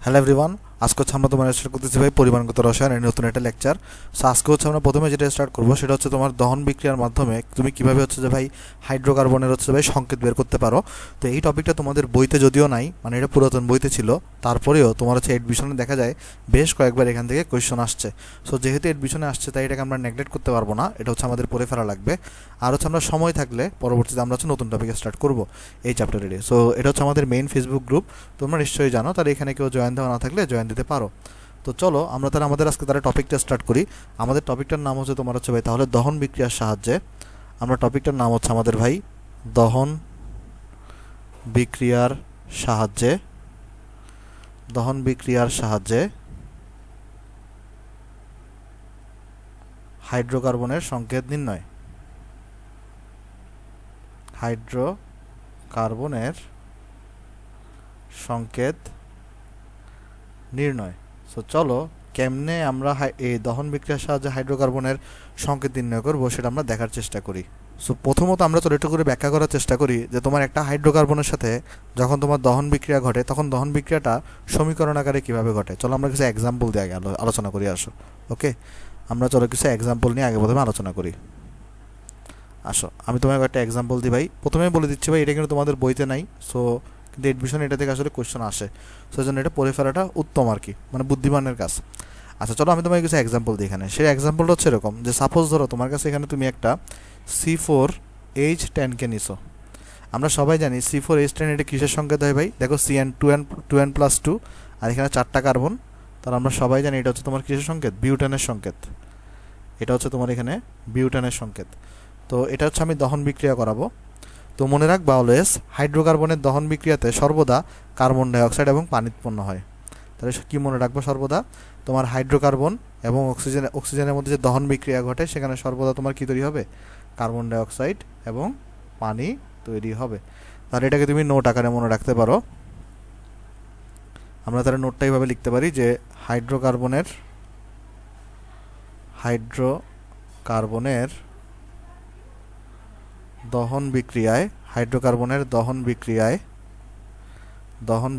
Hello everyone, আজকে হচ্ছে আমরা তোমার স্টার্ট করতেছি ভাই পরিমাণগত রসায়নের নতুন একটা লেকচার। সো আজকে হচ্ছে আমরা প্রথমে যেটা স্টার্ট করবো সেটা হচ্ছে তোমার দহন বিক্রিয়ার মাধ্যমে তুমি কীভাবে হচ্ছে যে ভাই হাইড্রোকার্বনের হচ্ছে ভাই সংকেত বের করতে পারো। তো এই টপিকটা তোমাদের বইতে যদিও নাই, মানে এটা পুরাতন বইতে ছিল, তারপরেও তোমার হচ্ছে এডমিশনে দেখা যায় বেশ কয়েকবার এখান থেকে কোয়েশ্চন আসছে। সো যেহেতু এডমিশনে আসছে তাই এটাকে আমরা নেগলেক্ট করতে পারবো না, এটা হচ্ছে আমাদের পড়ে ফেলা লাগবে। আর হচ্ছে আমরা সময় থাকলে পরবর্তীতে আমরা হচ্ছে নতুন টপিকে স্টার্ট করবো এই চ্যাপ্টারেরই। সো এটা হচ্ছে আমাদের মেইন ফেসবুক গ্রুপ, তোমরা নিশ্চয়ই জানো, তার এখানে কেউ জয়েন দেওয়া না থাকলে জয়েন দিতে পারো। তো চলো আমরা তাহলে আমাদের আজকে তাহলে টপিকটা স্টার্ট করি। আমাদের টপিকটার নাম হচ্ছে তোমার হচ্ছে ভাই তাহলে দহন বিক্রিয়ার সাহায্যে, আমরা টপিকটার নাম হচ্ছে আমাদের ভাই দহন বিক্রিয়ার সাহায্যে, দহন বিক্রিয়ার সাহায্যে হাইড্রোকার্বনের সংকেত নির্ণয়, হাইড্রোকার্বনের সংকেত নির্ণয়। সো চলো কেমনে আমরা এই দহন বিক্রিয়ার সাহায্যে হাইড্রোকার্বনের সংকেত নির্ণয় করব সেটা আমরা দেখার চেষ্টা করি। সো প্রথমত আমরা চলো একটু করে ব্যাখ্যা করার চেষ্টা করি যে তোমার একটা হাইড্রোকার্বনের সাথে যখন তোমার দহন বিক্রিয়া ঘটে তখন দহন বিক্রিয়াটা সমীকরণ আকারে কীভাবে ঘটে। চলো আমরা কিছু এক্সাম্পল দিয়ে আগে আলোচনা করি। আসো ওকে, আমরা চলো কিছু এক্সাম্পল নিয়ে আগে প্রথমে আলোচনা করি। আসো আমি তোমাকে একটা এক্সাম্পল দিই ভাই, প্রথমেই বলে দিচ্ছি ভাই এটা কিন্তু তোমাদের বইতে নাই। সো কিন্তু এডমিশন এটা থেকে আসলে কোয়েশ্চন আসে, সেই জন্য এটা পড়ে ফেলাটা উত্তম আর কি, মানে বুদ্ধিমানের কাজ। আচ্ছা চলো আমি তোমাকে কিছু এক্সাম্পল দিই এখানে। সেই এক্সাম্পলটা হচ্ছে এরকম যে সাপোজ ধরো তোমার কাছে এখানে তুমি একটা C4H10কে নিছো। আমরা সবাই জানি C4H10 এটা কিসের সংকেত হয় ভাই, দেখো CN2N+2 আর এখানে 4টা কার্বন, তাহলে আমরা সবাই জানি এটা হচ্ছে তোমার কিসের সংকেত, বিউটেনের সংকেত। এটা হচ্ছে তোমার এখানে বিউটেনের সংকেত। তো এটা হচ্ছে আমি দহন বিক্রিয়া করাবো। তো মনে রাখবা অলওয়েজ হাইড্রোকার্বনের দহন বিক্রিয়াতে সর্বদা কার্বন ডাইঅক্সাইড এবং পানি উৎপন্ন হয়। তাহলে কি মনে রাখবো, সর্বদা তোমার হাইড্রোকার্বন এবং অক্সিজেনের মধ্যে যে দহন বিক্রিয়া ঘটে সেখানে সর্বদা তোমার কি তৈরি হবে, কার্বন ডাইঅক্সাইড এবং পানি তৈরি হবে। তাহলে এটাকে তুমি নোট আকারে মনে রাখতে পারো। আমরা তাহলে নোটটা এইভাবে লিখতে পারি যে হাইড্রোকার্বনের দহন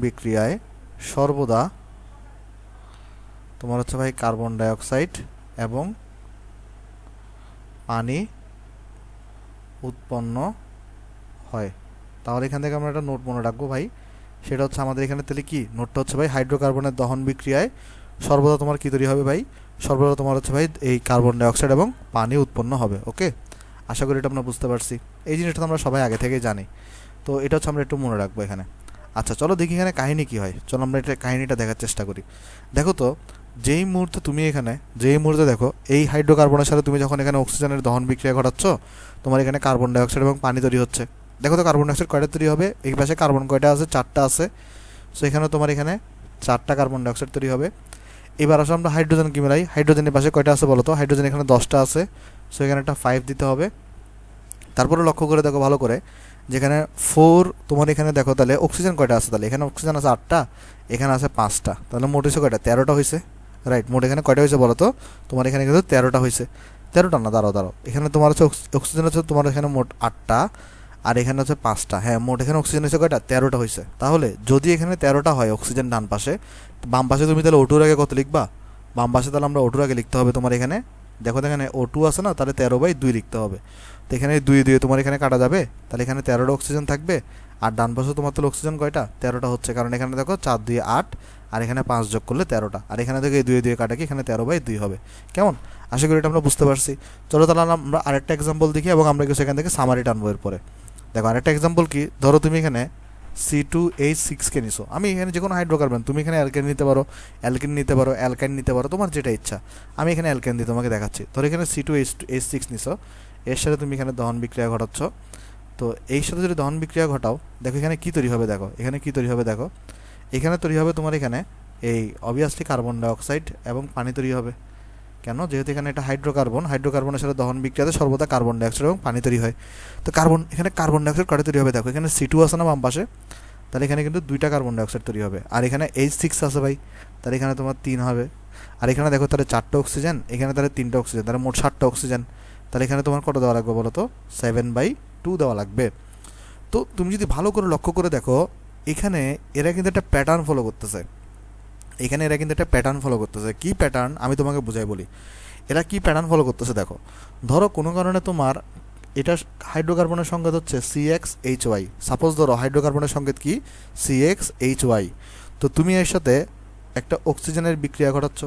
বিক্রিয়ায় সর্বদা তোমার হচ্ছে ভাই কার্বন ডাইঅক্সাইড এবং পানি উৎপন্ন হয়। তাহলে এখান থেকে আমরা একটা নোট মনে রাখবো ভাই, সেটা হচ্ছে আমাদের এখানে তাহলে কি নোটটা হচ্ছে ভাই হাইড্রোকার্বনের দহন বিক্রিয়ায় সর্বদা তোমার কি তৈরি হবে ভাই, সর্বদা তোমার হচ্ছে ভাই এই কার্বন ডাইঅক্সাইড এবং পানি উৎপন্ন হবে। ওকে, আশা করি এটা আমরা বুঝতে পারছি। এই জিনিসটা আমরা সবাই আগে থেকেই জানি, তো এটা হচ্ছে আমরা একটু মনে রাখবো এখানে। আচ্ছা চলো দেখি এখানে কাহিনী কী হয়, চলো আমরা এটা কাহিনীটা দেখার চেষ্টা করি। দেখো তো যেই মুহূর্তে দেখো এই হাইড্রোকার্বনের সাথে তুমি যখন এখানে অক্সিজেনের দহন বিক্রিয়া ঘটাচ্ছ তোমার এখানে কার্বন ডাইঅক্সাইড এবং পানি তৈরি হচ্ছে। দেখো তো কার্বন ডাইঅক্সাইড কয়টা তৈরি হবে, এই পাশে কার্বন কয়টা আছে, 4টা আছে। সো এখানে তোমার এখানে 4টা কার্বন ডাইঅক্সাইড তৈরি হবে। এবার আসলে আমরা হাইড্রোজেন কি মিলাই, হাইড্রোজেনের পাশে কয়টা আছে বলো তো, হাইড্রোজেন এখানে 10টা আছে। সো এখানে একটা 5 দিতে হবে। তারপরে লক্ষ্য করে দেখো ভালো করে, যেখানে 4 তোমার এখানে দেখো তাহলে অক্সিজেন কয়টা আছে, তাহলে এখানে অক্সিজেন আছে 8টা, এখানে আছে 5টা, তাহলে মোট হয়েছে কয়টা, 13টা হয়েছে। রাইট, মোট এখানে কয়টা হয়েছে বলো তো, তোমার এখানে কিন্তু 13টা হয়েছে। 13টা না, দাঁড়াও, এখানে তোমার হচ্ছে অক্সিজেন হচ্ছে তোমার এখানে মোট 8টা আর এখানে হচ্ছে 5টা। হ্যাঁ, মোট এখানে অক্সিজেন হয়েছে কয়টা, 13টা হয়েছে। তাহলে যদি এখানে 13টা হয় অক্সিজেন ডান পাশে, বাম পাশে তুমি তাহলে O2 আগে কত লিখবা, বাম পাশে তাহলে আমরা O2 আগে লিখতে হবে তোমার এখানে। দেখো এখানে O2 আছে না, তাহলে 13/2 লিখতে হবে। তো এখানে 2 দিয়ে তোমার এখানে কাটা যাবে, তাহলে এখানে 13টা অক্সিজেন থাকবে। আর ডান পাশে তোমার তাহলে অক্সিজেন কয়টা, 13টা হচ্ছে, কারণ এখানে দেখো 4 2 8 আর এখানে 5 যোগ করলে 13টা, আর এখানে থেকে 2 দিয়ে কাটা কি এখানে 13/2 হবে। কেমন, আশা করি এটা আমরা বুঝতে পারছি। চলো তাহলে আমরা আরেকটা এক্সাম্পল দেখি এবং আমরা কিছু এখান থেকে সামারি টানবো এরপরে। দেখো আরেকটা এক্সাম্পল কি, ধরো তুমি এখানে C2H6কে নিছো। আমি এখানে যে কোনো হাইড্রোকার্বন, তুমি এখানে অ্যালকেন নিতে পারো, অ্যালকাইন নিতে পারো, তোমার যেটা ইচ্ছা। আমি এখানে অ্যালকেন দিয়ে তোমাকে দেখাচ্ছি। ধরো এখানে C2H6 নিছো, এর সাথে তুমি এখানে দহন বিক্রিয়া ঘটাচ্ছ। তো এই সাথে যদি দহন বিক্রিয়া ঘটাও, দেখো এখানে কি তৈরি হবে, এখানে তৈরি হবে তোমার এখানে এই অবভিয়াসলি কার্বন ডাইঅক্সাইড এবং পানি তৈরি হবে। কেন, যেহেতু এখানে এটা হাইড্রোকার্বনের সাথে দহন বিক্রিয়াতে সর্বদা কার্বন ডাইঅক্সাইড এবং পানি তৈরি হয়। তো এখানে কার্বন ডাইঅক্সাইড কয়টা তৈরি হবে, দেখো এখানে C2 আছে না বাম পাশে, তাহলে এখানে কিন্তু 2টা কার্বন ডাইঅক্সাইড তৈরি হবে। আর এখানে H6 আছে ভাই, তাহলে এখানে তোমার 3 হবে। আর এখানে দেখো তাহলে 4টা অক্সিজেন, এখানে তাহলে 3টা অক্সিজেন, তাহলে মোট 7টা অক্সিজেন। তাহলে এখানে তোমার কত দেওয়া লাগবে বলো তো, 7/2 দেওয়া লাগবে। তো তুমি যদি ভালো করে লক্ষ্য করে দেখো, এখানে এরা কিন্তু একটা প্যাটার্ন ফলো করতেছে। এখানে এরা কিন্তু একটা প্যাটার্ন ফলো করতেছে। কি প্যাটার্ন আমি তোমাকে বুঝাই বলি। এরা কি প্যাটার্ন ফলো করতেছে দেখো, ধরো কোনো কারণে তোমার এটা হাইড্রোকার্বনের সংকেত হচ্ছে CXHY, সাপোজ ধরো হাইড্রোকার্বনের সংকেত কি CXHY, তো তুমি এর সাথে একটা অক্সিজেনের বিক্রিয়া ঘটাচ্ছ।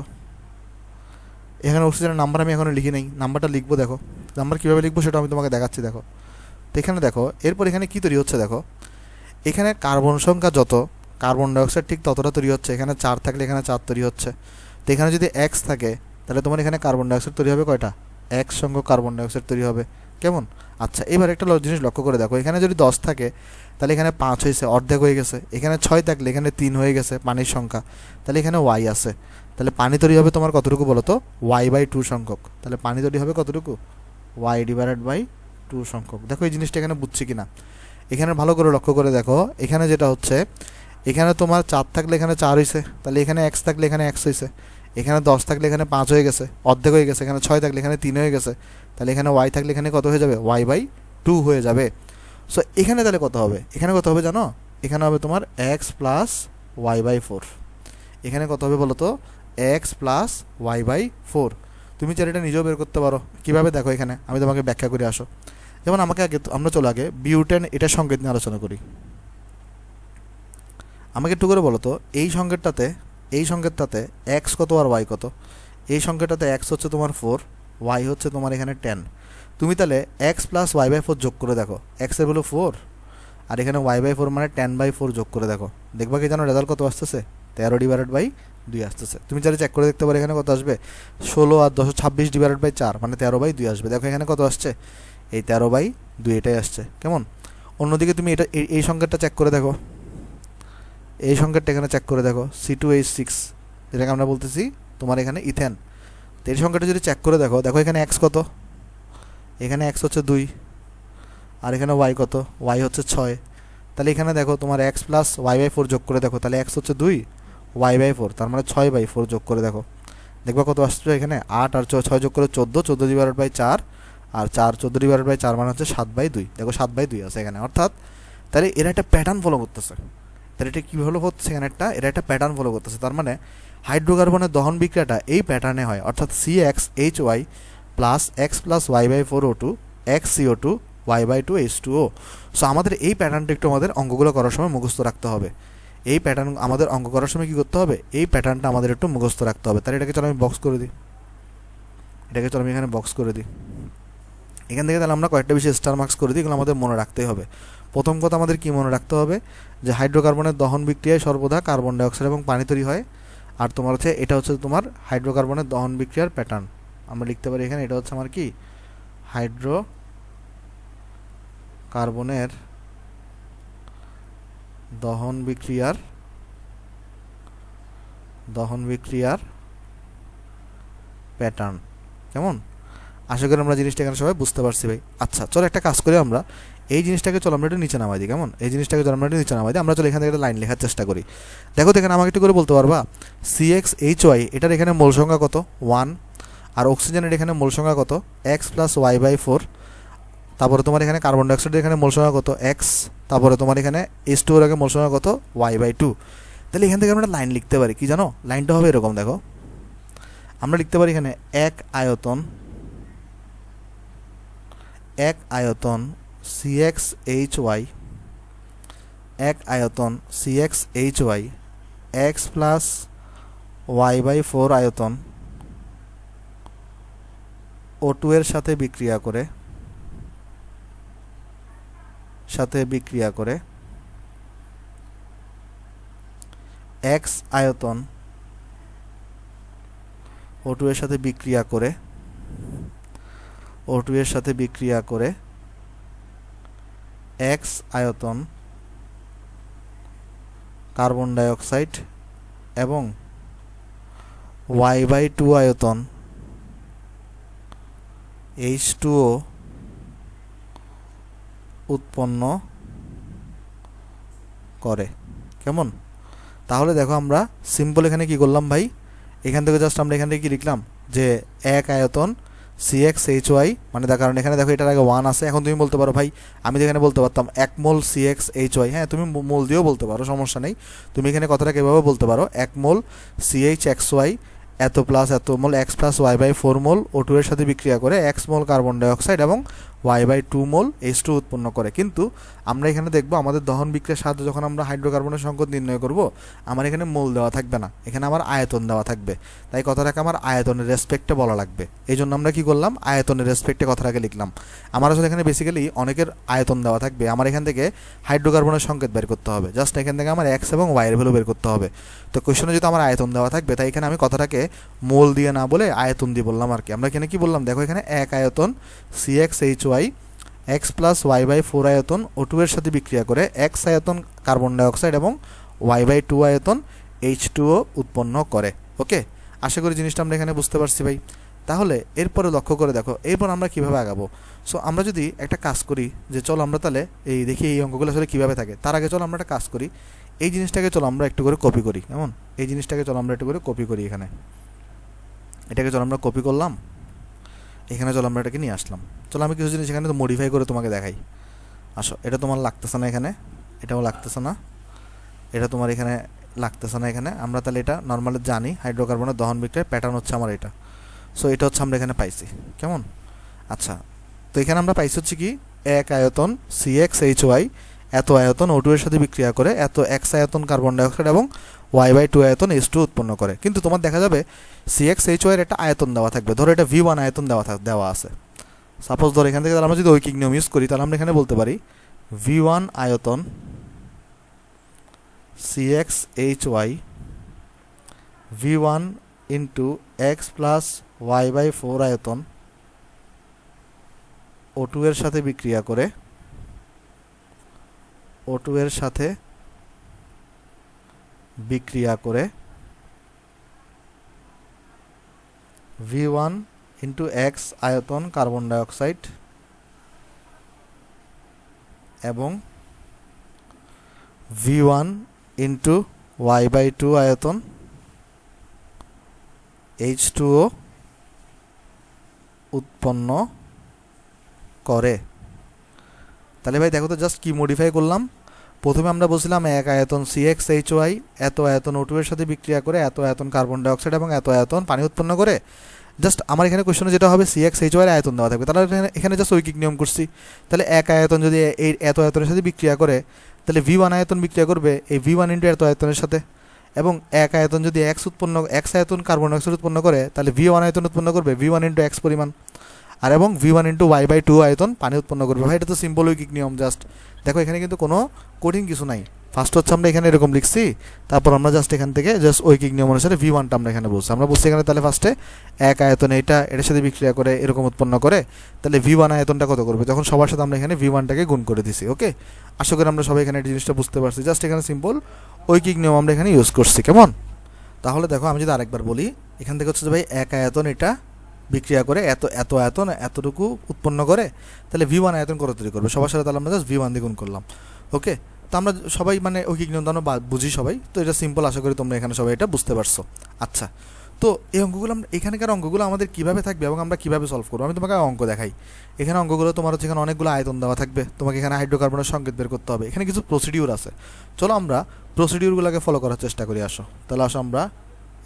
এখানে অক্সিজেনের নাম্বার আমি এখনো লিখি নাই, নাম্বারটা লিখবো, দেখো নাম্বার কীভাবে লিখবো সেটা আমি তোমাকে দেখাচ্ছি। দেখো তো এখানে দেখো, এরপর এখানে কী তৈরি হচ্ছে দেখো, এখানে কার্বন সংখ্যা যত, কার্বন ডাইঅক্সাইড ঠিক ততটা তৈরি হচ্ছে। এখানে 4 থাকলে এখানে 4 তৈরি হচ্ছে। তো এখানে যদি X থাকে তাহলে তোমার এখানে কার্বন ডাইঅক্সাইড তৈরি হবে কয়টা, X সংখ্যক কার্বন ডাইঅক্সাইড তৈরি হবে। কেমন? আচ্ছা, এবার একটা জিনিস লক্ষ্য করে দেখো, এখানে যদি 10 থাকে তাহলে এখানে 5 হয়েছে, অর্ধেক হয়ে গেছে। এখানে 6 থাকলে এখানে 3 হয়ে গেছে পানির সংখ্যা, তাহলে এখানে Y আছে। তাহলে পানি তৈরি হবে তোমার কতটুকু বলো তো, Y/2 সংখ্যক। তাহলে পানি তৈরি হবে কতটুকু, Y/2 সংখ্যক। দেখো এই জিনিসটা এখানে বুঝছি কিনা, এখানে ভালো করে লক্ষ্য করে দেখো। এখানে যেটা হচ্ছে, এখানে তোমার 4 থাকলে এখানে 4 হয়েছে, তাহলে এখানে X থাকলে এখানে X হয়েছে। এখানে 10 থাকলে এখানে 5 হয়ে গেছে, অর্ধেক হয়ে গেছে। এখানে 6 থাকলে এখানে 3 হয়ে গেছে, তাহলে এখানে Y থাকলে এখানে কত হয়ে যাবে, Y/2 হয়ে যাবে। সো এখানে তাহলে কত হবে, এখানে কত হবে জানো, এখানে হবে তোমার X + Y/4। এখানে কত হবে বলো তো, X + Y/4। তুমি চাইলে এটা নিজেও বের করতে পারো। কীভাবে দেখো, এখানে আমি তোমাকে ব্যাখ্যা করে আসো। যেমন আমাকে আমরা চলে আগে বিউটেন এটার সংকেত নিয়ে আলোচনা করি। আমাকে একটু করে বলো তো, এই সংকেতটাতে X কত আর Y কত। এই সংকেতটাতে X হচ্ছে তোমার 4, Y হচ্ছে তোমার এখানে 10। তুমি তাহলে X + Y/4 যোগ করে দেখো, X এর ভ্যালু 4 আর এখানে Y/4 মানে 10/4 যোগ করে দেখো, দেখবা কি জানো রেজাল্ট কত আসতেছে, 13/2 আসতেছে। তুমি চাইলে চেক করে দেখতে পারো এখানে কত আসবে, 16 আর 10 26/4 মানে 13/2 আসবে। দেখো এখানে কত আসছে, এই 13/2 এটাই আসছে। কেমন? অন্যদিকে তুমি এটা এই সংকেতটা চেক করে দেখো, এই সংকেতটা এখানে চেক করে দেখো, C2H6, যেটাকে আমরা বলতেছি তোমার এখানে ইথেন। তো এই সংকেতটা যদি চেক করে দেখো, দেখো এখানে X কত, এখানে X হচ্ছে 2 আর এখানে Y কত, Y হচ্ছে 6। তাহলে এখানে দেখো তোমার X + Y/4 যোগ করে দেখো, তাহলে X হচ্ছে 2, Y/4 তার মানে 6/4 যোগ করে দেখো, দেখবা কত আসছে এখানে 8 আর 6 যোগ করে 14, 14/4 আর 4 14/4 মানে হচ্ছে 7/2। দেখো 7/2 আছে এখানে। অর্থাৎ তাহলে এরা একটা প্যাটার্ন ফলো করতেছে। তাহলে এটা কী ফলো করতেছে, এখানে এরা একটা প্যাটার্ন ফলো করতেছে। তার মানে হাইড্রোকার্বনের দহন বিক্রিয়াটা এই প্যাটার্নে হয়, অর্থাৎ CXHY + X + Y/4 O2 X CO2 Y/2 H2O। So আমাদের এই প্যাটার্নটা একটু আমাদের অঙ্কগুলো করার সময় মুখস্থ রাখতে হবে। এই প্যাটার্ন আমাদের অঙ্ক করার সময় কী করতে হবে, এই প্যাটার্নটা আমাদের একটু মুখস্থ রাখতে হবে। তাহলে এটাকে চলো আমি বক্স করে দিই, এখানে বক্স করে দিই। এখান থেকে তাহলে আমরা কয়েকটা বিষয় স্টার মার্কস করে দিই, এগুলো আমাদের মনে রাখতেই হবে। প্রথম কথা আমাদের কি মনে রাখতে হবে, যে হাইড্রোকার্বনের দহন বিক্রিয়ায় সর্বদা কার্বন ডাইঅক্সাইড এবং পানি তৈরি হয়। আর তোমার হচ্ছে এটা হচ্ছে তোমার হাইড্রোকার্বনের দহন বিক্রিয়ার প্যাটার্ন। আমরা লিখতে পারি এখানে এটা হচ্ছে আমার কি, হাইড্রোকার্বনের দহন বিক্রিয়ার প্যাটার্ন। কেমন? আশা করি আমরা জিনিসটা এখানে সবাই বুঝতে পারছি ভাই। আচ্ছা চলো একটা কাজ করি, আমরা এই জিনিসটাকে চলো আমরা একটু নিচে নামাই দিই। কেমন? এই জিনিসটাকে চলো আমরা একটু নিচে নামাই দিই। আমরা চলো এখান থেকে একটা লাইন লেখার চেষ্টা করি। দেখো এখানে আমাকে একটু করে বলতে পারবা, CXHY এটার এখানে মোল সংখ্যা কত 1, আর অক্সিজেনের এখানে মোল সংখ্যা কত X + Y/4। তারপরে তোমার এখানে কার্বন ডাইঅক্সাইডের এখানে মোল সংখ্যা কত X, তারপরে তোমার এখানে H2O এর আগে মোল সংখ্যা কত Y/2। তাহলে এখান থেকে আমরা লাইন লিখতে পারি, কি জানো লাইনটা হবে এরকম। দেখো আমরা লিখতে পারি এখানে এক আয়তন CXHY, এক আয়তন CXHY X + Y/4 আয়তন O2 এর সাথে বিক্রিয়া করে X আয়তন O2 এর সাথে বিক্রিয়া করে X আয়তন কার্বন ডাইঅক্সাইড এবং Y/2 আয়তন H2O উৎপন্ন করে। কেমন? তাহলে দেখো আমরা সিম্পল এখানে কি করলাম ভাই, এখান থেকে জাস্ট আমরা এখান থেকে কি লিখলাম, যে এক আয়তন CxHy, মানে তার কারণ এখানে দেখো এটার আগে 1 আছে। এখন তুমি বলতে পারো ভাই আমি তো এখানে বলতে পারতাম 1 মোল CxHy, হ্যাঁ তুমি মোল দিয়েও বলতে পারো, সমস্যা নেই। তুমি এখানে কথাটাকে এভাবে বলতে পারো 1 মোল CHXY এত প্লাস এত মোল x প্লাস y/4 মোল O2 এর সাথে বিক্রিয়া করে x মোল কার্বন ডাইঅক্সাইড এবং y/2 মোল H2 উৎপন্ন করে। কিন্তু আমরা এখানে দেখব আমাদের দহন বিক্রিয়ার সাহায্যে যখন আমরা হাইড্রোকার্বনের সংকেত নির্ণয় করব, আমার এখানে মোল দেওয়া থাকবে না, এখানে আমার আয়তন দেওয়া থাকবে। তাই কথাটাকে আমার আয়তনের রেসপেক্টে বলা লাগবে। এই জন্য আমরা কি করলাম, আয়তনের রেসপেক্টে কথাটাকে লিখলাম। আমার আসলে এখানে বেসিক্যালি অনেকের আয়তন দেওয়া থাকবে, আমার এখান থেকে হাইড্রোকার্বনের সংকেত বের করতে হবে। জাস্ট এখান থেকে আমার x এবং y এর ভ্যালু বের করতে হবে। তো কোশ্চেনে যেহেতু আমার আয়তন দেওয়া থাকবে, তাই এখানে আমি কথাটাকে মোল দিয়ে না বলে আয়তন দিয়ে বললাম আর কি। আমরা এখানে কি বললাম, দেখো এখানে 1 আয়তন CxHy x প্লাস y/4 আয়তন O2 এর সাথে বিক্রিয়া করে x আয়তন কার্বন ডাইঅক্সাইড এবং y/2 আয়তন H2O উৎপন্ন করে। ওকে, আশা করি জিনিসটা আমরা এখানে বুঝতে পারছি ভাই। তাহলে এরপরে লক্ষ্য করে দেখো এরপর আমরা কিভাবে আগাবো। সো আমরা যদি একটা কাজ করি যে চলো আমরা তাহলে এই দেখি এই অঙ্কগুলো আসলে কীভাবে থাকে, তার আগে চলো আমরা একটা কাজ করি, এই জিনিসটাকে চলো আমরা একটু করে কপি করি। কেমন, এই জিনিসটাকে চলো আমরা একটু করে কপি করি। এখানে এটাকে চলো আমরা কপি করলাম, এখানে চলো আমরা এটাকে নিয়ে আসলাম। চলো আমি কিছু জিনিস এখানে তো মডিফাই করে তোমাকে দেখাই। আসো, এটা তোমার লাগতেছে না এখানে, এটাও লাগতেছে না, এটা তোমার এখানে লাগতেছে না এখানে। আমরা তাহলে এটা নর্মালি জানি হাইড্রোকার্বনের দহন বিক্রিয়ার প্যাটার্ন হচ্ছে আমার এটা। সো এটা হচ্ছে আমরা এখানে পাইছি। কেমন, আচ্ছা তো এখানে আমরা পাইছি হচ্ছে কি 1 আয়তন CxHy এত আয়তন O2 এর সাথে বিক্রিয়া করে এত x আয়তন কার্বন ডাইঅক্সাইড এবং y/2 আয়তন H2 উৎপন্ন করে। কিন্তু তোমার দেখা যাবে CxHy এর একটা আয়তন দেওয়া থাকবে, ধরো এটা V1 আয়তন দেওয়া আছে। সাপোজ ধরো এখান থেকে আমরা যদি ঐকিক নিয়ম ইউজ করি, তাহলে আমরা এখানে বলতে পারি V1 আয়তন CxHy V1 into x plus y/4 আয়তন O2 এর সাথে বিক্রিয়া করে O2 এর সাথে বিক্রিয়া করে V1 ইন্টু x আয়তন কার্বন ডাইঅক্সাইড এবং V1 ইন্টু y/2 আয়তন H2O উৎপন্ন করে। তাহলে ভাই দেখো তো জাস্ট কি মডিফাই করলাম। প্রথমে আমরা বলছিলাম 1 আয়তন CxHy এত আয়তন O2 এর সাথে বিক্রিয়া করে এত আয়তন কার্বন ডাইঅক্সাইড এবং এত আয়তন পানি উৎপন্ন করে। জাস্ট আমার এখানে কোশ্চেনে যেটা হবে CxHy এর আয়তন দেওয়া থাকবে, তাহলে এখানে জাস্ট ঐকিক নিয়ম করছি। তাহলে 1 আয়তন যদি এই এত আয়তনের সাথে বিক্রিয়া করে, তাহলে V1 আয়তন বিক্রিয়া করবে এই V1 ইন্টু এত আয়তনের সাথে, এবং 1 আয়তন যদি x আয়তন কার্বন ডাইঅক্সাইড উৎপন্ন করে, তাহলে V1 আয়তন উৎপন্ন করবে V1 ইন্টু x পরিমাণ, আর এবং V1 ইন্টু y/2 আয়তন পানি উৎপন্ন করবে। ভাই এটা তো সিম্পল ঐকিক নিয়ম। জাস্ট দেখো এখানে কিন্তু কোনো কঠিন কিছু নাই। ফার্স্ট হচ্ছে আমরা এখানে এরকম লিখছি, তারপর আমরা জাস্ট এখান থেকে জাস্ট ঐকিক নিয়ম অনুসারে V1টা আমরা এখানে বলছি। আমরা বলছি এখানে তাহলে ফার্স্টে 1 আয়তন এটার সাথে বিক্রিয়া করে এরকম উৎপন্ন করে, তাহলে V1 আয়তনটা কত করবে, তখন সবার সাথে আমরা এখানে V1টাকে গুণ করে দিছি। ওকে, আশা করি আমরা সবাই এখানে এই জিনিসটা বুঝতে পারছি। জাস্ট এখানে সিম্পল ঐকিক নিয়ম আমরা এখানে ইউজ করছি। কেমন, তাহলে দেখো আমি যদি আরেকবার বলি, এখান থেকে হচ্ছে যে ভাই 1 আয়তন এটা বিক্রিয়া করে এত আয়তন এতটুকু উৎপন্ন করে, তাহলে V1 আয়তন কত তৈরি করবে সবার সাথে, তাহলে আমরা জাস্ট V1 দিয়ে গুণ করলাম। ওকে, তো আমরা সবাই মানে ঐকিক নিয়ম তো আমরা বুঝি সবাই, তো এটা সিম্পল, আশা করি তোমরা এখানে সবাই এটা বুঝতে পারছো। আচ্ছা, তো এই অঙ্কগুলো এখানকার অঙ্কগুলো আমাদের কীভাবে থাকবে এবং আমরা কীভাবে সলভ করবো, আমি তোমাকে অঙ্ক দেখাই। এখানে অঙ্কগুলো তোমার হচ্ছে এখানে অনেকগুলো আয়তন দেওয়া থাকবে, তোমাকে এখানে হাইড্রোকার্বনের সংকেত বের করতে হবে। এখানে কিছু প্রসিডিউর আছে, চলো আমরা প্রসিডিউরগুলোকে ফলো করার চেষ্টা করি। আসো তাহলে আসো আমরা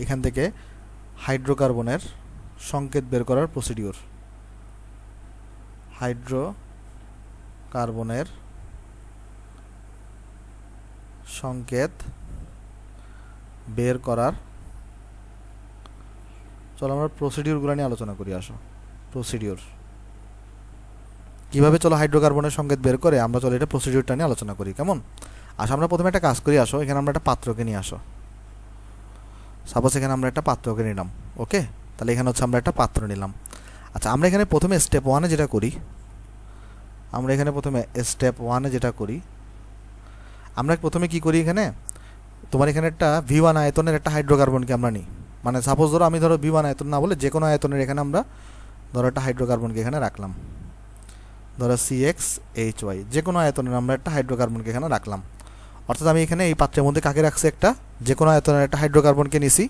এখান থেকে হাইড্রোকার্বনের সংকেত বের করার প্রসিডিউর, হাইড্রোকার্বনের সংকেত বের করার, চলো আমরা প্রসিডিউরগুলো নিয়ে আলোচনা করি। আসো প্রসিডিউর কীভাবে চলো হাইড্রোকার্বনের সংকেত বের করে, আমরা চলো এটা প্রসিডিউরটা নিয়ে আলোচনা করি। কেমন, আসো আমরা প্রথমে একটা কাজ করি। আসো এখানে আমরা একটা পাত্রকে নিয়ে আসো। সাপোজ এখানে আমরা একটা পাত্রকে নিলাম। ওকে, তাহলে এখানে হচ্ছে আমরা একটা পাত্র নিলাম। আচ্ছা, আমরা এখানে প্রথমে স্টেপ 1-এ যেটা করি, আমরা প্রথমে কি করি, এখানে তোমার এখানে একটা V1 আয়তনের একটা হাইড্রোকার্বনকে আমরা নিই। মানে সাপোজ ধরো আমি ধরো V1 আয়তন না বলে যে কোনো আয়তনের এখানে আমরা ধরো একটা হাইড্রোকার্বনকে এখানে রাখলাম, ধরো CxHy, যে কোনো আয়তনের আমরা একটা হাইড্রোকার্বনকে এখানে রাখলাম। অর্থাৎ আমি এখানে এই পাত্রের মধ্যে কাকে রাখছি, একটা যে কোনো আয়তনের একটা হাইড্রোকার্বনকে নিছি,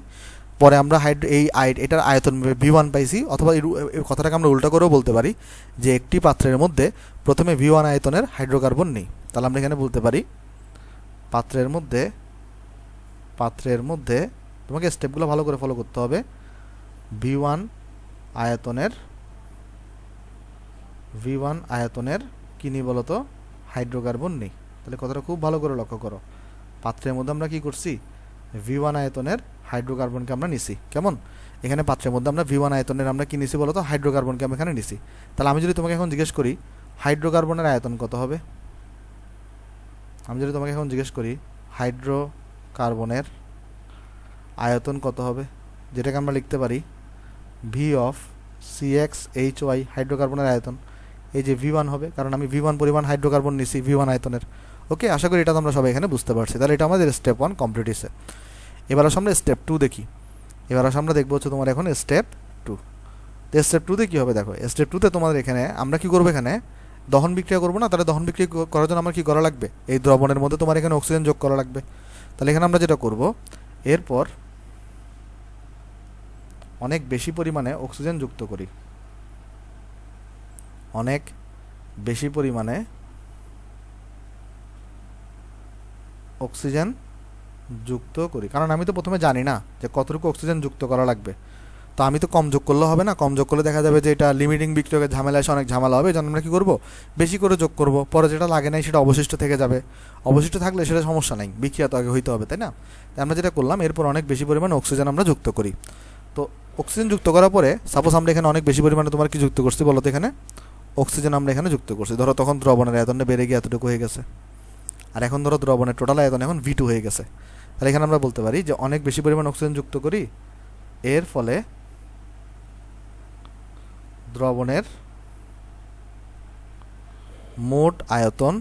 পরে আমরা এটার আয়তন V1 পাইছি, অথবা এই কথাটাকে আমরা উল্টা করেও বলতে পারি যে একটি পাত্রের মধ্যে প্রথমে V1 আয়তনের হাইড্রোকার্বন নিই। তাহলে আমরা এখানে বলতে পারি পাত্রের মধ্যে তোমাকে স্টেপগুলো ভালো করে ফলো করতে হবে। V1 আয়তনের কি নিই বলতো, হাইড্রোকার্বন নেই। তাহলে কথাটা খুব ভালো করে লক্ষ্য করো, পাত্রের মধ্যে আমরা কি করছি, V1 আয়তনের হাইড্রোকার্বনকে আমরা নিছি। কেমন, এখানে পাত্রের মধ্যে আমরা V1 আয়তনের আমরা কি নিছি বলতো, হাইড্রোকার্বনকে আমরা এখানে নিছি। তাহলে আমি যদি তোমাকে এখন জিজ্ঞেস করি হাইড্রোকার্বনের আয়তন কত হবে, হাইড্রোকার্বনের আয়তন কত হবে, যেটাকে আমরা লিখতে পারি V অফ CxHy, হাইড্রোকার্বনের আয়তন। এই যে V1 হবে, কারণ আমি V1 পরিমাণ হাইড্রোকার্বন নিছি V1 আয়তনের। ওকে, আশা করি এটা তোমরা সবাই এখানে বুঝতে পারছি। তাহলে এটা আমাদের স্টেপ 1 কমপ্লিট হয়েছে। এবার আসলে আমরা স্টেপ 2 দেখি। আমরা দেখবো হচ্ছে তোমার এখন স্টেপ 2। তো স্টেপ 2তে কী হবে দেখো, স্টেপ 2তে তোমাদের এখানে আমরা কি করবো, এখানে দহন বিক্রিয়া করবো না। তাহলে দহন বিক্রিয়া করার জন্য আমার কি করা লাগবে, এই দ্রবণের মধ্যে তোমার এখানে অক্সিজেন যোগ করা লাগবে। তাহলে এখানে আমরা যেটা করব, এরপর অনেক বেশি পরিমাণে অক্সিজেন যুক্ত করি, কারণ আমি তো প্রথমে জানি না যে কতটুকু অক্সিজেন যুক্ত করা লাগবে। তো আমি তো কম যোগ করলে হবে না, কম যোগ করলে দেখা যাবে যে এটা লিমিটিং বিক্রিয়কের ঝামেলা এসে অনেক ঝামেলা হবে। এই জন্য আমরা কী করবো, বেশি করে যোগ করব, পরে যেটা লাগে নাই সেটা অবশিষ্ট থেকে যাবে। অবশিষ্ট থাকলে সেটা সমস্যা নাই, বিক্রিয়া তো আগে হইতে হবে, তাই না? তাই আমরা যেটা করলাম, এরপর অনেক বেশি পরিমাণে অক্সিজেন আমরা যুক্ত করি। তো অক্সিজেন যুক্ত করার পরে সাপোজ আমরা এখানে অনেক বেশি পরিমাণে তোমার কি যুক্ত করছি বলো তো, এখানে অক্সিজেন আমরা এখানে যুক্ত করছি। ধরো তখন দ্রবণের আয়তনটা বেড়ে গিয়ে এতটুকু হয়ে গেছে, আর এখন ধরো দ্রবণের টোটাল আয়তন এখন V2 হয়ে গেছে। তাহলে এখানে আমরা বলতে পারি যে অনেক বেশি পরিমাণ অক্সিজেন যুক্ত করি, এর ফলে দ্রবণের মোট আয়তন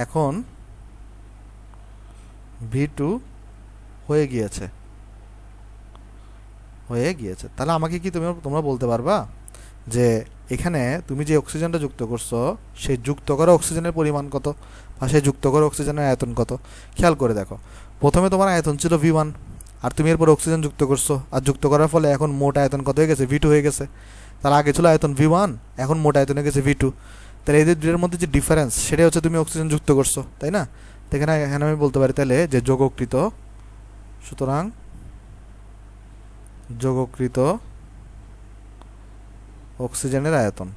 এখন V2 হয়ে গিয়েছে। তাহলে আমাকে কি তোমরা বলতে পারবা যে এখানে তুমি যে অক্সিজেনটা যুক্ত করছো, সেই যুক্ত করা অক্সিজেনের পরিমাণ কত, বা সেই যুক্ত করা অক্সিজেনের আয়তন কত? খেয়াল করে দেখো, প্রথমে তোমার আয়তন ছিল V1, আর তুমি এরপর অক্সিজেন যুক্ত করছো, আর যুক্ত করার ফলে এখন মোট আয়তন কত হয়ে গেছে, V2 হয়ে গেছে। তার আগে ছিল আয়তন V1, এখন মোট আয়তন হয়ে গেছে V2। তাহলে এদের দুটোর মধ্যে যে ডিফারেন্স, সেটাই হচ্ছে তুমি অক্সিজেন যুক্ত করছো, তাই না? তো এখানে আমি বলতে পারি তাহলে যে সুতরাং যোগকৃত অক্সিজেনের আয়তন,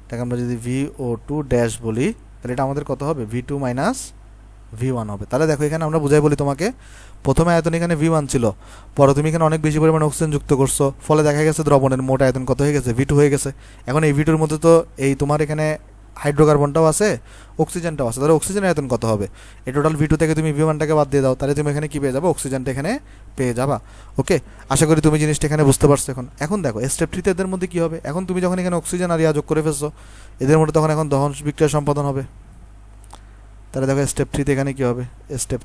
এটাকে আমরা যদি VO2 ড্যাশ বলি, তাহলে এটা আমাদের কত হবে, V2 মাইনাস V1 হবে। তাহলে দেখো এখানে আমরা বুঝাই বলি তোমাকে, প্রথমে আয়তন এখানে V1 ছিল, পরে তুমি এখানে অনেক বেশি পরিমাণে অক্সিজেন যুক্ত করছো, ফলে দেখা গেছে দ্রবণের মোট আয়তন কত হয়ে গেছে, V2 হয়ে গেছে। এখন এই V2 এর মধ্যে তো এই তোমার এখানে হাইড্রোকার্বনটাও আছে, অক্সিজেনটাও আছে। তাহলে অক্সিজেনের আয়তন কত হবে, এই টোটাল V2 থেকে তুমি V1টাকে বাদ দিয়ে দাও, তাহলে তুমি এখানে কি পেয়ে যাবে, অক্সিজেনটা এখানে পেয়ে যাবা। ওকে, আশা করি তুমি জিনিসটা এখানে বুঝতে পারছো। এখন দেখো স্টেপ 3তে এদের মধ্যে কি হবে, এখন তুমি যখন এখানে অক্সিজেন আর যোগ করে ফেলছো, এদের মধ্যে তখন এখন দহন বিক্রিয়া সম্পাদন হবে। তাহলে দেখো স্টেপ 3তে এখানে কি হবে, স্টেপ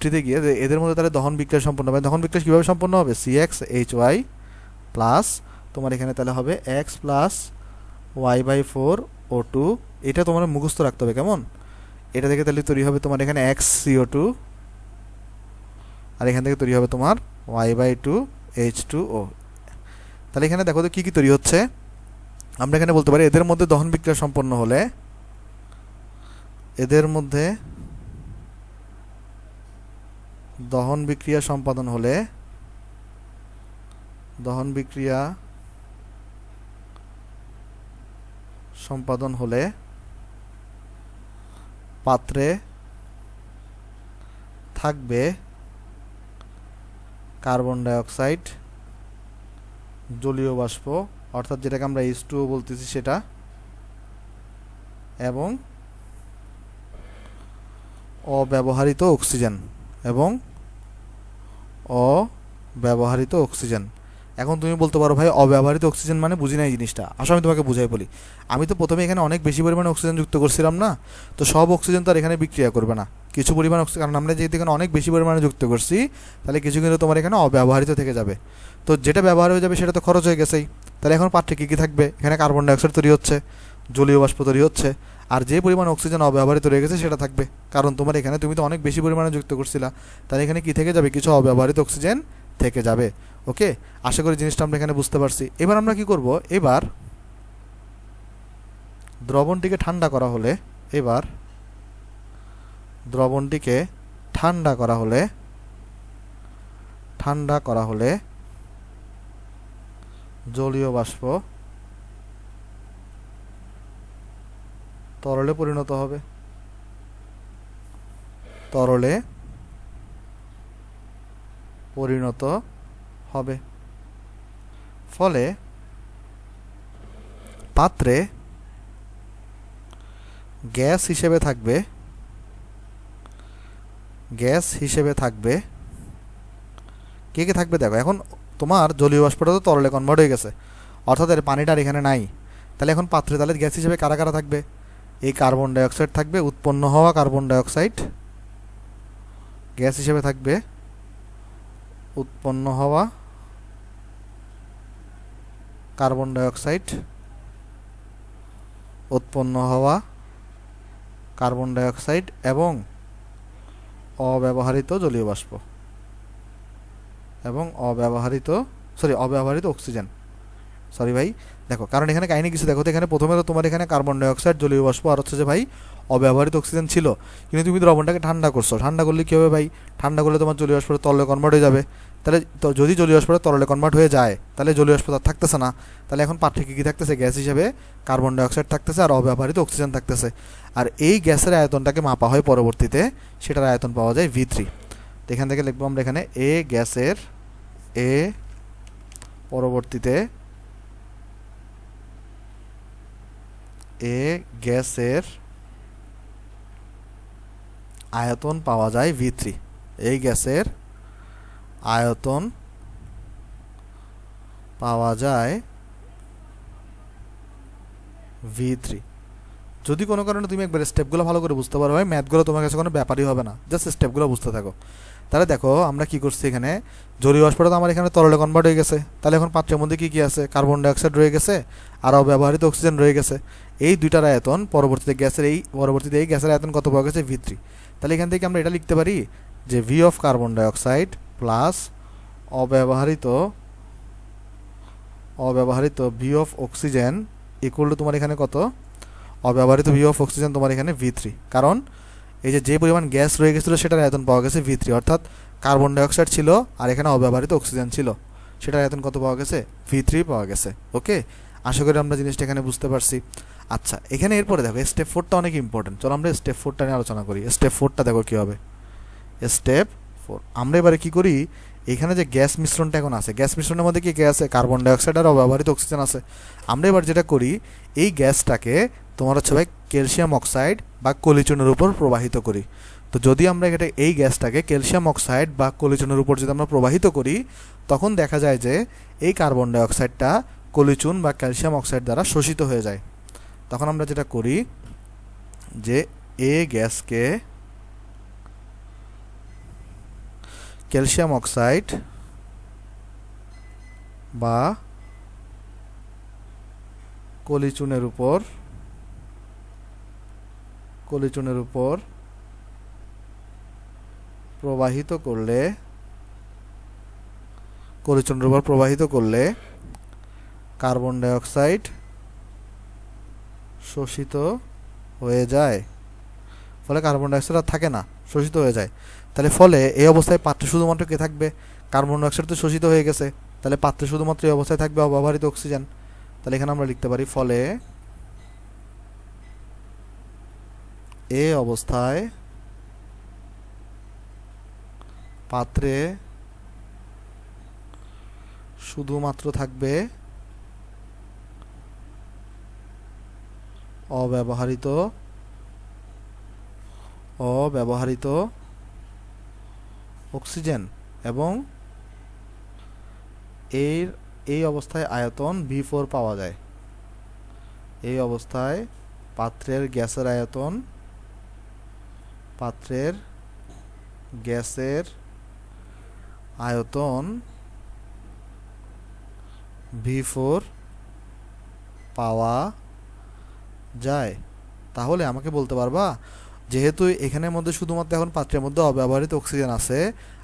3তে গিয়ে এদের মধ্যে তাহলে দহন বিক্রিয়া সম্পন্ন হবে। দহন বিক্রিয়া কীভাবে সম্পন্ন হবে, CxHy প্লাস তোমার এখানে তাহলে হবে X প্লাস Y/4 O2। এটা তোমার মুখস্থ রাখতে হবে, কেমন? এটা থেকে তাহলে তৈরি হবে তোমার এখানে XCO2, আর এখান থেকে তৈরি হবে তোমার Y/2 H2O। তাহলে এখানে দেখো তো কী কী তৈরি হচ্ছে। আমরা এখানে বলতে পারি এদের মধ্যে দহন বিক্রিয়া সম্পন্ন হলে, দহন বিক্রিয়া সম্পাদন হলে পাত্রে থাকবে কার্বন ডাইঅক্সাইড, জলীয় বাষ্প, অর্থাৎ যেটাকে আমরা H2O বলতেছি সেটা, এবং অব্যবহৃত অক্সিজেন। এখন তুমি বলতে পারো ভাই অব্যবহৃত অক্সিজেন মানে বুঝি না এই জিনিসটা। আসলে আমি তোমাকে বুঝাই বলি। আমি তো প্রথমে এখানে অনেক বেশি পরিমাণে অক্সিজেন যুক্ত করছিলাম না, তো সব অক্সিজেন তো আর এখানে বিক্রিয়া করবে না, কিছু পরিমাণ অক্সিজেন, কারণ আমরা যেহেতু এখানে অনেক বেশি পরিমাণে যুক্ত করছি, তাহলে কিছু কিন্তু তোমার এখানে অব্যবহৃত থেকে যাবে। তো যেটা ব্যবহার হয়ে যাবে সেটা তো খরচ হয়ে গেছেই। তাহলে এখন পাত্রে কী কী থাকবে? এখানে কার্বন ডাইঅক্সাইড তৈরি হচ্ছে, জলীয় বাষ্প তৈরি হচ্ছে, আর যে পরিমাণ অক্সিজেন অব্যবহৃত রয়ে গেছে সেটা থাকবে, কারণ তোমার এখানে তুমি তো অনেক বেশি পরিমাণে যুক্ত করছিলা। তাহলে এখানে কি থেকে যাবে? কিছু অব্যবহৃত অক্সিজেন থেকে যাবে। ওকে, আশা করি জিনিসটা আমরা এখানে বুঝতে পারছি। এবার আমরা কি করব? এবার দ্রবণটিকে ঠান্ডা করা হলে, এবার দ্রবণটিকে ঠান্ডা করা হলে, ঠান্ডা করা হলে জলীয় বাষ্প তরলে পরিণত হবে, তরলে পরিণত হবে। ফলে পাত্রে গ্যাস হিসেবে থাকবে, গ্যাস হিসেবে থাকবে কে কে থাকবে? দেখো এখন তোমার জলীয় বাষ্পটা তো তরলে কনভার্ট হয়ে গেছে, অর্থাৎ এর পানিটা আর এখানে নাই। তাহলে এখন পাত্রে তাহলে গ্যাস হিসেবে কারা কারা থাকবে? এই কার্বন ডাইঅক্সাইড থাকবে, উৎপন্ন হওয়া কার্বন ডাইঅক্সাইড গ্যাস হিসেবে থাকবে, উৎপন্ন হওয়া কার্বন ডাইঅক্সাইড, উৎপন্ন হওয়া কার্বন ডাইঅক্সাইড এবং অব্যবহৃত জলীয় বাষ্প এবং অব্যবহৃত অক্সিজেন। সরি ভাই, দেখো কারণ এখানে কাহিনী কিছু দেখো তো, এখানে প্রথমে তো তোমার এখানে কার্বন ডাইঅক্সাইড, জলীয় বাষ্প আর হচ্ছে যে ভাই অব্যবহৃত অক্সিজেন ছিল, কিন্তু তুমি দ্রবণটাকে ঠান্ডা করছো। ঠান্ডা করলে কী হবে ভাই? ঠান্ডা করলে তোমার জলীয় বাষ্পটা তরলে কনভার্ট হয়ে যাবে। তাহলে যদি জলীয় বাষ্পটা তরলে কনভার্ট হয়ে যায়, তাহলে জলীয় বাষ্প আর থাকতেছে না। তাহলে এখন পাত্রে কী থাকতেছে? গ্যাস হিসেবে কার্বন ডাইঅক্সাইড থাকতেছে আর অব্যবহৃত অক্সিজেন থাকতেছে। আর এই গ্যাসের আয়তনটাকে মাপা হয় পরবর্তীতে, সেটার আয়তন পাওয়া যায় V3। তো এখান থেকে লিখবো আমরা এখানে পরবর্তীতে গ্যাসের আয়তন পাওয়া যায় V3। এই গ্যাসের আয়তন পাওয়া যায় V3। যদি কোনো কারণে তুমি একবার স্টেপগুলো ভালো করে বুঝতে পারো ভাই, ম্যাথগুলো তোমার কাছে কোনো ব্যাপারই হবে না, জাস্ট স্টেপগুলো বুঝতে থাকো। তাহলে দেখো আমরা কি করছি, এখানে জলীয় বাষ্পটা তো আমার এখানে তরলে কনভার্ট হয়ে গেছে। তাহলে এখন পাত্রের মধ্যে কী কী আছে? কার্বন ডাইঅক্সাইড রয়ে গেছে আর অব্যবহৃত অক্সিজেন রয়ে গেছে। এই দুইটার আয়তন পরবর্তীতে এই গ্যাসের আয়তন কত পাওয়া গেছে? V3। তাহলে এখান থেকে আমরা এটা লিখতে পারি যে V of carbon dioxide plus অব্যবহৃত V of oxygen equal to তোমার এখানে কত? অব্যবহৃত V অফ অক্সিজেন তোমার এখানে V3, কারণ এই যে পরিমাণ গ্যাস রয়ে গেছিলো সেটার আয়তন পাওয়া গেছে V3, অর্থাৎ কার্বন ডাইঅক্সাইড ছিল আর এখানে অব্যবহৃত অক্সিজেন ছিল, সেটার আয়তন কত পাওয়া গেছে? V3 পাওয়া গেছে। ওকে, আশা করি আমরা জিনিসটা এখানে বুঝতে পারছি। আচ্ছা, এখানে এরপরে দেখো স্টেপ 4টা অনেক ইম্পর্টেন্ট। চলো আমরা স্টেপ 4টা নিয়ে আলোচনা করি। স্টেপ 4টা দেখো কী হবে। স্টেপ 4 আমরা এবারে কি করি, এখানে যে গ্যাস মিশ্রণটা এখন আছে, গ্যাস মিশ্রণের মধ্যে কি আছে? কার্বন ডাইঅক্সাইড আর অব্যবহৃত অক্সিজেন আছে। আমরা এবার যেটা করি, এই গ্যাসটাকে তোমার হচ্ছে ভাই ক্যালসিয়াম অক্সাইড বা কলিচুনের উপর প্রবাহিত করি। তো যদি আমরা এই গ্যাসটাকে ক্যালসিয়াম অক্সাইড বা কলিচুনের উপর যদি আমরা প্রবাহিত করি, তখন দেখা যায় যে এই কার্বন ডাইঅক্সাইডটা কলিচুন বা ক্যালসিয়াম অক্সাইড দ্বারা শোষিত হয়ে যায়। তখন আমরা যেটা করি যে এই গ্যাসকে ক্যালসিয়াম অক্সাইড বা কলিচুনের উপর প্রবাহিত করলে কার্বন ডাইঅক্সাইড শোষিত হয়ে যায়। ফলে কার্বন ডাইঅক্সাইড আর থাকে না, শোষিত হয়ে যায়। তাহলে ফলে এই অবস্থায় পাত্রে শুধুমাত্র কে থাকবে? কার্বন ডাইঅক্সাইড তো শোষিত হয়ে গেছে, তাহলে পাত্রে শুধুমাত্র এই অবস্থায় থাকবে অব্যবহৃত অক্সিজেন। তাহলে এখানে আমরা লিখতে পারি ফলে এই অবস্থায় পাত্রে শুধুমাত্র থাকবে অব্যবহৃত অক্সিজেন এবং এর এই অবস্থায় আয়তন V4 পাওয়া যায়। এই অবস্থায় পাত্রের গ্যাসের আয়তন V4 পাওয়া যায়। তাহলে আমাকে বলতে পারবা, যেহেতু এখানের মধ্যে শুধুমাত্র এখন পাত্রের মধ্যে অব্যবহৃত অক্সিজেন আছে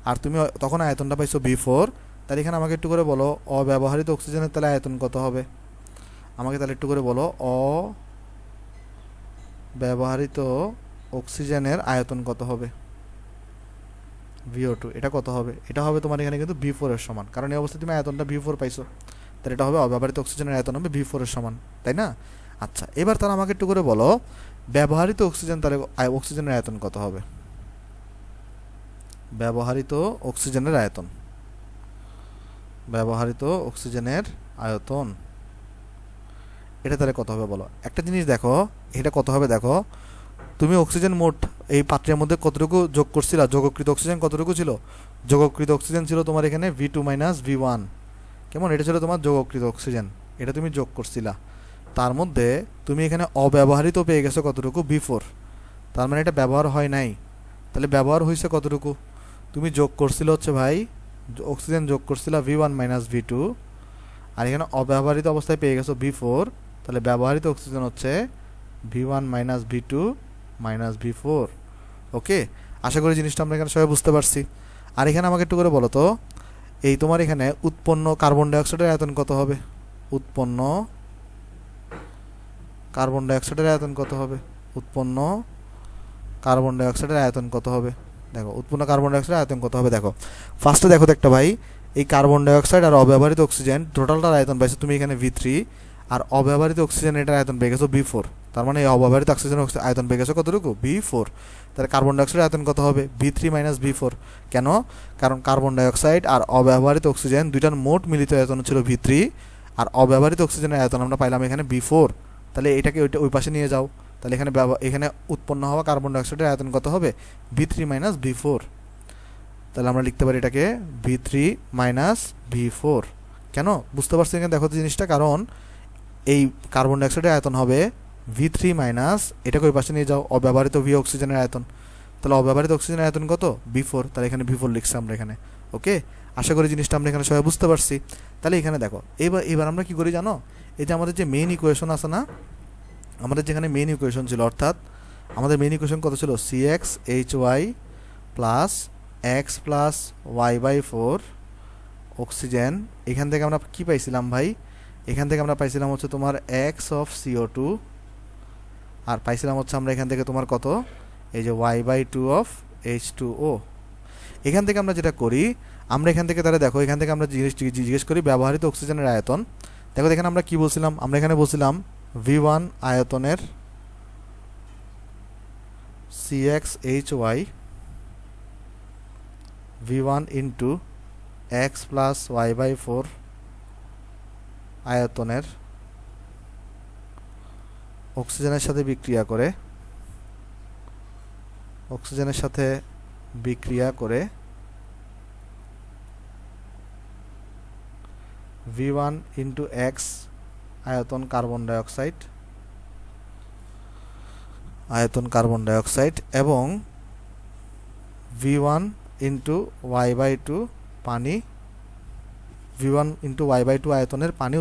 আর তুমি তখন আয়তনটা পাইছো V4, তাহলে এখানে আমাকে একটু করে বলো অব্যবহৃত অক্সিজেনের তাহলে আয়তন কত হবে। আমাকে তাহলে একটু করে বলো অব্যবহৃত অক্সিজেনের আয়তন কত হবে। VO2 এটা কত হবে? এটা হবে তোমার এখানে কিন্তু V4 এর সমান, কারণ এই অবস্থায় তুমি আয়তনটা V4 পাইছো, তাহলে এটা হবে অব্যবহৃত অক্সিজেনের আয়তন হবে V4 এর সমান, তাই না? আচ্ছা, এবার তাহলে আমাকে একটু করে বলো ব্যবহৃত অক্সিজেন, তাহলে অক্সিজেনের আয়তন কত হবে। ব্যবহৃত অক্সিজেনের আয়তন এটা তাহলে কত হবে বলো। একটা জিনিস দেখো, এটা কত হবে দেখো, তুমি অক্সিজেন মোট এই পাত্রের মধ্যে কতটুকু যোগ করছিলা, যোগকৃত অক্সিজেন কতটুকু ছিল? যোগকৃত অক্সিজেন ছিল তোমার এখানে V2 মাইনাস V1, কেমন? এটা ছিল তোমার যোগকৃত অক্সিজেন, এটা তুমি যোগ করছিলা। তার মধ্যে তুমি এখানে অব্যবহৃত পেয়ে গেছো কতটুকু? V4। তার মানে এটা ব্যবহার হয় নাই, তাহলে ব্যবহার হয়েছে কতটুকু? তুমি যোগ করছিল হচ্ছে ভাই, অক্সিজেন যোগ করছিলা V1 মাইনাস V2, আর এখানে অব্যবহৃত অবস্থায় পেয়ে গেছো V4, তাহলে ব্যবহৃত অক্সিজেন হচ্ছে V1 minus V2 minus V4। ওকে, আশা করি জিনিসটা আমরা এখানে সবাই বুঝতে পারছি। আর এখানে আমাকে একটু করে বলো তো, এই তোমার এখানে উৎপন্ন কার্বন ডাইঅক্সাইডের আয়তন কত হবে? উৎপন্ন কার্বন ডাইঅক্সাইডের আয়তন কত হবে? উৎপন্ন কার্বন ডাইঅক্সাইডের আয়তন কত হবে? দেখো উৎপন্ন কার্বন ডাইঅক্সাইডের আয়তন কত হবে দেখো। ফার্স্টে দেখো তো একটা ভাই, এই কার্বন ডাইঅক্সাইড আর অব্যবহৃত অক্সিজেন টোটালটার আয়তন পাইছো তুমি এখানে V3, আর অব্যবহৃত অক্সিজেন এটার আয়তন পেয়ে গেছো V4। তার মানে এই অব্যবহৃত অক্সিজেনের আয়তন পেয়ে গেছো কতটুকু? V4। তাহলে কার্বন ডাইঅক্সাইডের আয়তন কত হবে? V3 minus V4। কেন? কারণ কার্বন ডাইঅক্সাইড আর অব্যবহৃত অক্সিজেন দুইটার মোট মিলিত আয়তন ছিল V3, আর অব্যবহৃত অক্সিজেনের আয়তন আমরা পাইলাম এখানে V4। তাহলে এটাকে ওই পাশে নিয়ে যাও, তাহলে এখানে উৎপন্ন হওয়া কার্বন ডাইঅক্সাইডের আয়তন কত হবে? V3 minus V4। তাহলে আমরা লিখতে পারি এটাকে V3 মাইনাস V4। কেন? বুঝতে পারছি এখানে দেখো তো জিনিসটা, কারণ এই কার্বন ডাইঅক্সাইডের আয়তন হবে V3 মাইনাস, এটাকে ওই পাশে নিয়ে যাও, অব্যবহৃত অক্সিজেনের আয়তন। তাহলে অব্যবহৃত অক্সিজেনের আয়তন কত? V4। তাহলে এখানে V4 লিখছি আমরা এখানে। ওকে, আশা করি জিনিসটা আমরা এখানে সবাই বুঝতে পারছি। তাহলে এখানে দেখো, এবার আমরা কি করি জানো, এই যে আমাদের যে মেইন ইকুয়েশন আছে না, আমাদের যেখানে মেইন ইকুয়েশন ছিল, অর্থাৎ আমাদের মেইন ইকুয়েশন কত ছিল? CxHy plus x plus y/4 oxygen. এখান থেকে আমরা কি পাইছিলাম ভাই? এখান থেকে আমরা পাইছিলাম হচ্ছে তোমার x অফ CO2, আর পাইছিলাম হচ্ছে আমরা এখান থেকে তোমার কত? এই যে y/2 অফ H2O। এখান থেকে আমরা যেটা করি, আমরা এখান থেকে তাহলে দেখো, এখান থেকে আমরা জিজ্ঞেস করি ব্যবহৃত অক্সিজেনের আয়তন। দেখো এখানে আমরা কি বলছিলাম? আমরা এখানে বলছিলাম V1 আয়তনের CxHy V1 into x plus y/4 আয়তনের অক্সিজেনের সাথে বিক্রিয়া করে V1 ইন্টু x আয়তন কার্বন ডাইঅক্সাইড এবং V1 ইন্টু y/2 পানি, V1 ইন্টু y/2 আয়তনের পানি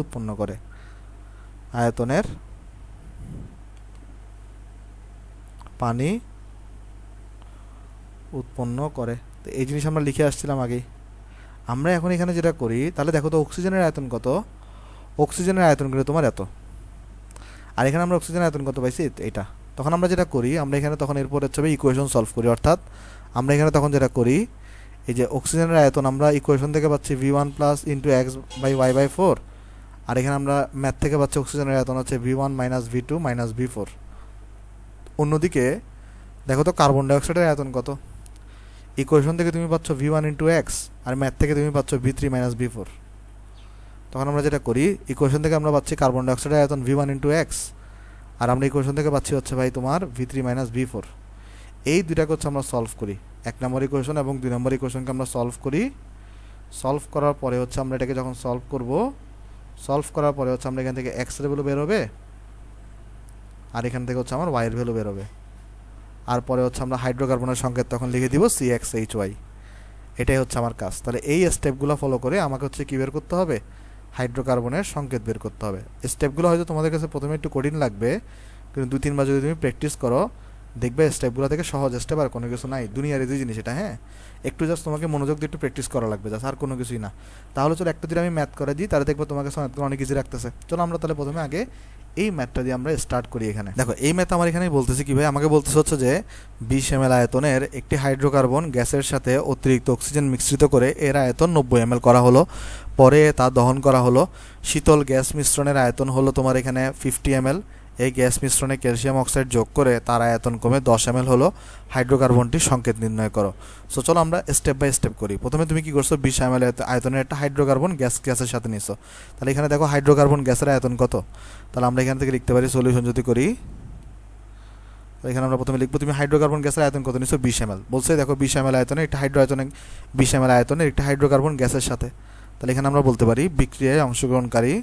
উৎপন্ন করে, তো এই জিনিস আমরা লিখে আসছিলাম আগেই। আমরা এখন এখানে যেটা করি, তাহলে দেখো তো অক্সিজেনের আয়তন কত? অক্সিজেনের আয়তন কিন্তু তোমার এত, আর এখানে আমরা অক্সিজেনের আয়তন কত পাইছি? এটা। তখন আমরা যেটা করি, আমরা এখানে তখন এরপর হচ্ছে ইকুয়েশন সলভ করি, অর্থাৎ আমরা এখানে তখন যেটা করি, এই যে অক্সিজেনের আয়তন আমরা ইকুয়েশন থেকে পাচ্ছি V1 প্লাস ইন্টু x/y/4, আর এখানে আমরা ম্যাথ থেকে পাচ্ছি অক্সিজেনের আয়তন হচ্ছে V1 minus V2 minus V4। অন্যদিকে দেখো তো কার্বন ডাইঅক্সাইডের আয়তন কত? ইকুয়েশন থেকে তুমি পাচ্ছ V1 ইন্টু x, আর ম্যাথ থেকে তুমি পাচ্ছ V3 মাইনাস V4। তখন আমরা যেটা করি, ইকুয়েশন থেকে আমরা পাচ্ছি কার্বন ডাইঅক্সাইডের আয়তন V1 ইন্টু x, আর আমরা ইকুয়েশন থেকে পাচ্ছি হচ্ছে ভাই তোমার V3 মাইনাস V4। এই দুইটাকে হচ্ছে আমরা সলভ করি, 1 নম্বর ইকুয়েশন এবং 2 নম্বর ইকুয়েশনকে আমরা সলভ করি। সলভ করার পরে হচ্ছে আমরা এটাকে যখন সলভ করব, সলভ করার পরে হচ্ছে আমরা এখান থেকে এক্স এর ভ্যালু বের হবে, আর এখান থেকে হচ্ছে আমার ওয়াই এর ভ্যালু বের হবে। আর পরে হচ্ছে আমরা হাইড্রোকার্বনের সংকেত তখন লিখে দিব CXHY। এটাই হচ্ছে আমার কাজ। তাহলে এই স্টেপগুলো ফলো করে আমাকে হচ্ছে কী বের করতে হবে, হাইড্রোকার্বনের সংকেত বের করতে হবে। স্টেপগুলো হয়তো তোমাদের কাছে প্রথমে একটু কঠিন লাগবে, কিন্তু 2-3 বার যদি তুমি প্র্যাকটিস করো দেখবে স্টেপগুলো থেকে সহজ স্টেপ আর কোনো কিছু নাই, দুনিয়ার এই জিনিস এটা। হ্যাঁ, একটু জাস্ট তোমাকে মনোযোগ দিয়ে একটু প্র্যাকটিস করা লাগবে, জাস্ট আর কোনো কিছুই না। তাহলে চলো একটা যদি আমি ম্যাথ করে দিই, তাহলে দেখবো তোমাকে ম্যাথগুলো অনেক ইজি রাখতেছে। চলো আমরা তাহলে প্রথমে আগে এই ম্যাথটা দিয়ে আমরা স্টার্ট করি। এখানে দেখো এই ম্যাথ আমার এখানে বলতেছি কি ভাই, আমাকে বলতেছে হচ্ছে যে 20 ml আয়তনের একটি হাইড্রোকার্বন গ্যাসের সাথে অতিরিক্ত অক্সিজেন মিশ্রিত করে এর আয়তন 90 ml করা হলো। পরে তা দহন করা হলো। শীতল গ্যাস মিশ্রণের আয়তন হলো তোমার এখানে 50 ml। এই গ্যাস মিশ্রণে ক্যালসিয়াম অক্সাইড যোগ করে তার আয়তন কমে 10 ml হলো। হাইড্রোকার্বনটির সংকেত নির্ণয় করো। সো চলো আমরা স্টেপ বাই স্টেপ করি। প্রথমে তুমি কি করছো, 20 ml আয়তনের একটা হাইড্রোকার্বন গ্যাসের সাথে নিছো। তাহলে এখানে দেখো হাইড্রোকার্বন গ্যাসের আয়তন কত, তাহলে আমরা এখান থেকে লিখতে পারি সলিউশন যদি করি। তো এখানে আমরা প্রথমে লিখবো তুমি হাইড্রোকার্বন গ্যাসের আয়তন কত নিছো, 20 ml। বলছে দেখো 20 ml আয়তনে একটা 20 ml আয়তনের একটা হাইড্রোকার্বন গ্যাসের সাথে। তাহলে এখানে আমরা বলতে পারি বিক্রিয়ায় অংশগ্রহণকারী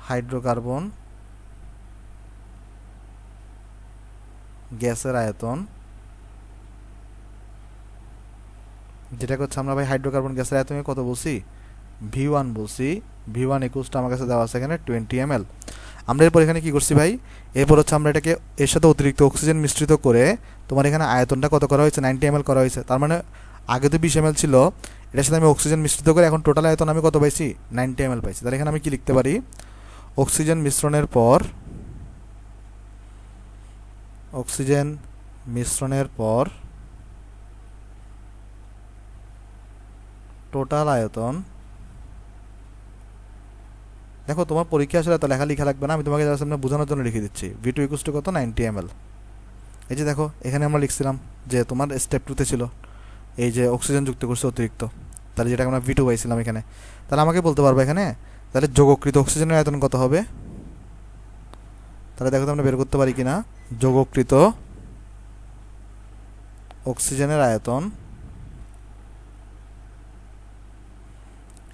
হাইড্রোকার্বন গ্যাসের আয়তন, যেটা হচ্ছে আমরা ভাই হাইড্রোকার্বন গ্যাসের আয়তন কত বলছি, V1 বলছি। V1 ইকুয়ালস আমার কাছে দেওয়া আছে এখানে 20 ml। আমরা এরপর এখানে কি করছি ভাই, এরপর হচ্ছে আমরা এটাকে এর সাথে অতিরিক্ত অক্সিজেন মিশ্রিত করে তোমার এখানে আয়তনটা কত করা হয়েছে, 90 ml করা হয়েছে। তার মানে আগে তো 20 ml ছিল, এটার সাথে আমি অক্সিজেন মিশ্রিত করে এখন টোটাল আয়তন আমি কত পাইছি, 90 ml পাইছি। তাহলে এখানে আমি কি লিখতে পারি, অক্সিজেন মিশ্রণের পর টোটাল আয়তন। দেখো তোমার পরীক্ষা আসলে এত লেখা লাগবে না, আমি তোমাকে সামনে বোঝানোর জন্য লিখে দিচ্ছি। V2 ইকুয়ালস টু কত, 90 ml। এই যে দেখো এখানে আমরা লিখছিলাম যে তোমার স্টেপ 2তে ছিল এই যে অক্সিজেন যুক্ত করছে অতিরিক্ত, তাহলে যেটা আমরা V2 পাইছিলাম এখানে। তাহলে আমাকে বলতে পারবো এখানে তাহলে যোগকৃত অক্সিজেনের আয়তন কত হবে। তাহলে দেখো তো আমরা বের করতে পারি কিনা, যোগকৃত অক্সিজেনের আয়তন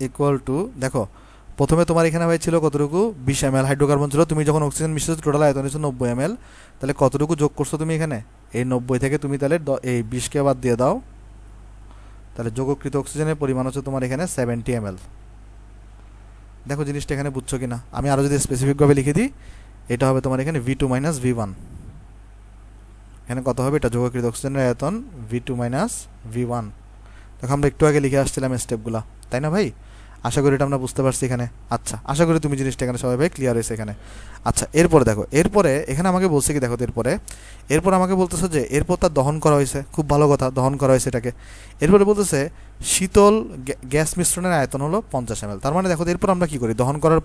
ইকুয়াল টু, দেখো প্রথমে তোমার এখানে ভাই ছিল কতটুকু, 20 ml হাইড্রোকার্বন ছিল। তুমি যখন অক্সিজেন মিশিয়েছো টোটাল আয়তন হচ্ছে 90 ml। তাহলে কতটুকু যোগ করছো তুমি এখানে, এই 90 থেকে তুমি তাহলে এই 20কে বাদ দিয়ে দাও। তাহলে যোগকৃত অক্সিজেনের পরিমাণ হচ্ছে তোমার এখানে 70 ml। দেখো জিনিসটা এখানে বুঝছো কিনা, আমি আরও যদি স্পেসিফিকভাবে লিখে দিই, এটা হবে তোমার এখানে V2 মাইনাস V1। এখানে কত হবে, এটা যোগকৃত অক্সিজেনের আয়তন V2 মাইনাস V1। দেখো আমরা একটু আগে লিখে আসছিলাম স্টেপগুলা, তাই না ভাই? আশা করি এটা আমরা বুঝতে পারছি এখানে। আচ্ছা, আশা করি তুমি জিনিসটা এখানে সবাই ভাই ক্লিয়ার হয়েছে এখানে। আচ্ছা, এরপরে দেখো, এরপরে এখানে আমাকে বলছে কি, দেখো এরপর আমাকে বলতেছে যে এরপর তার দহন করা হয়েছে, খুব ভালো কথা, দহন করা হয়েছে এটাকে। এরপরে বলতেছে শীতল গ্যাস মিশ্রণের আয়তন হলো 50 ml। তার মানে দেখো এরপর আমরা কি করি, দহন করার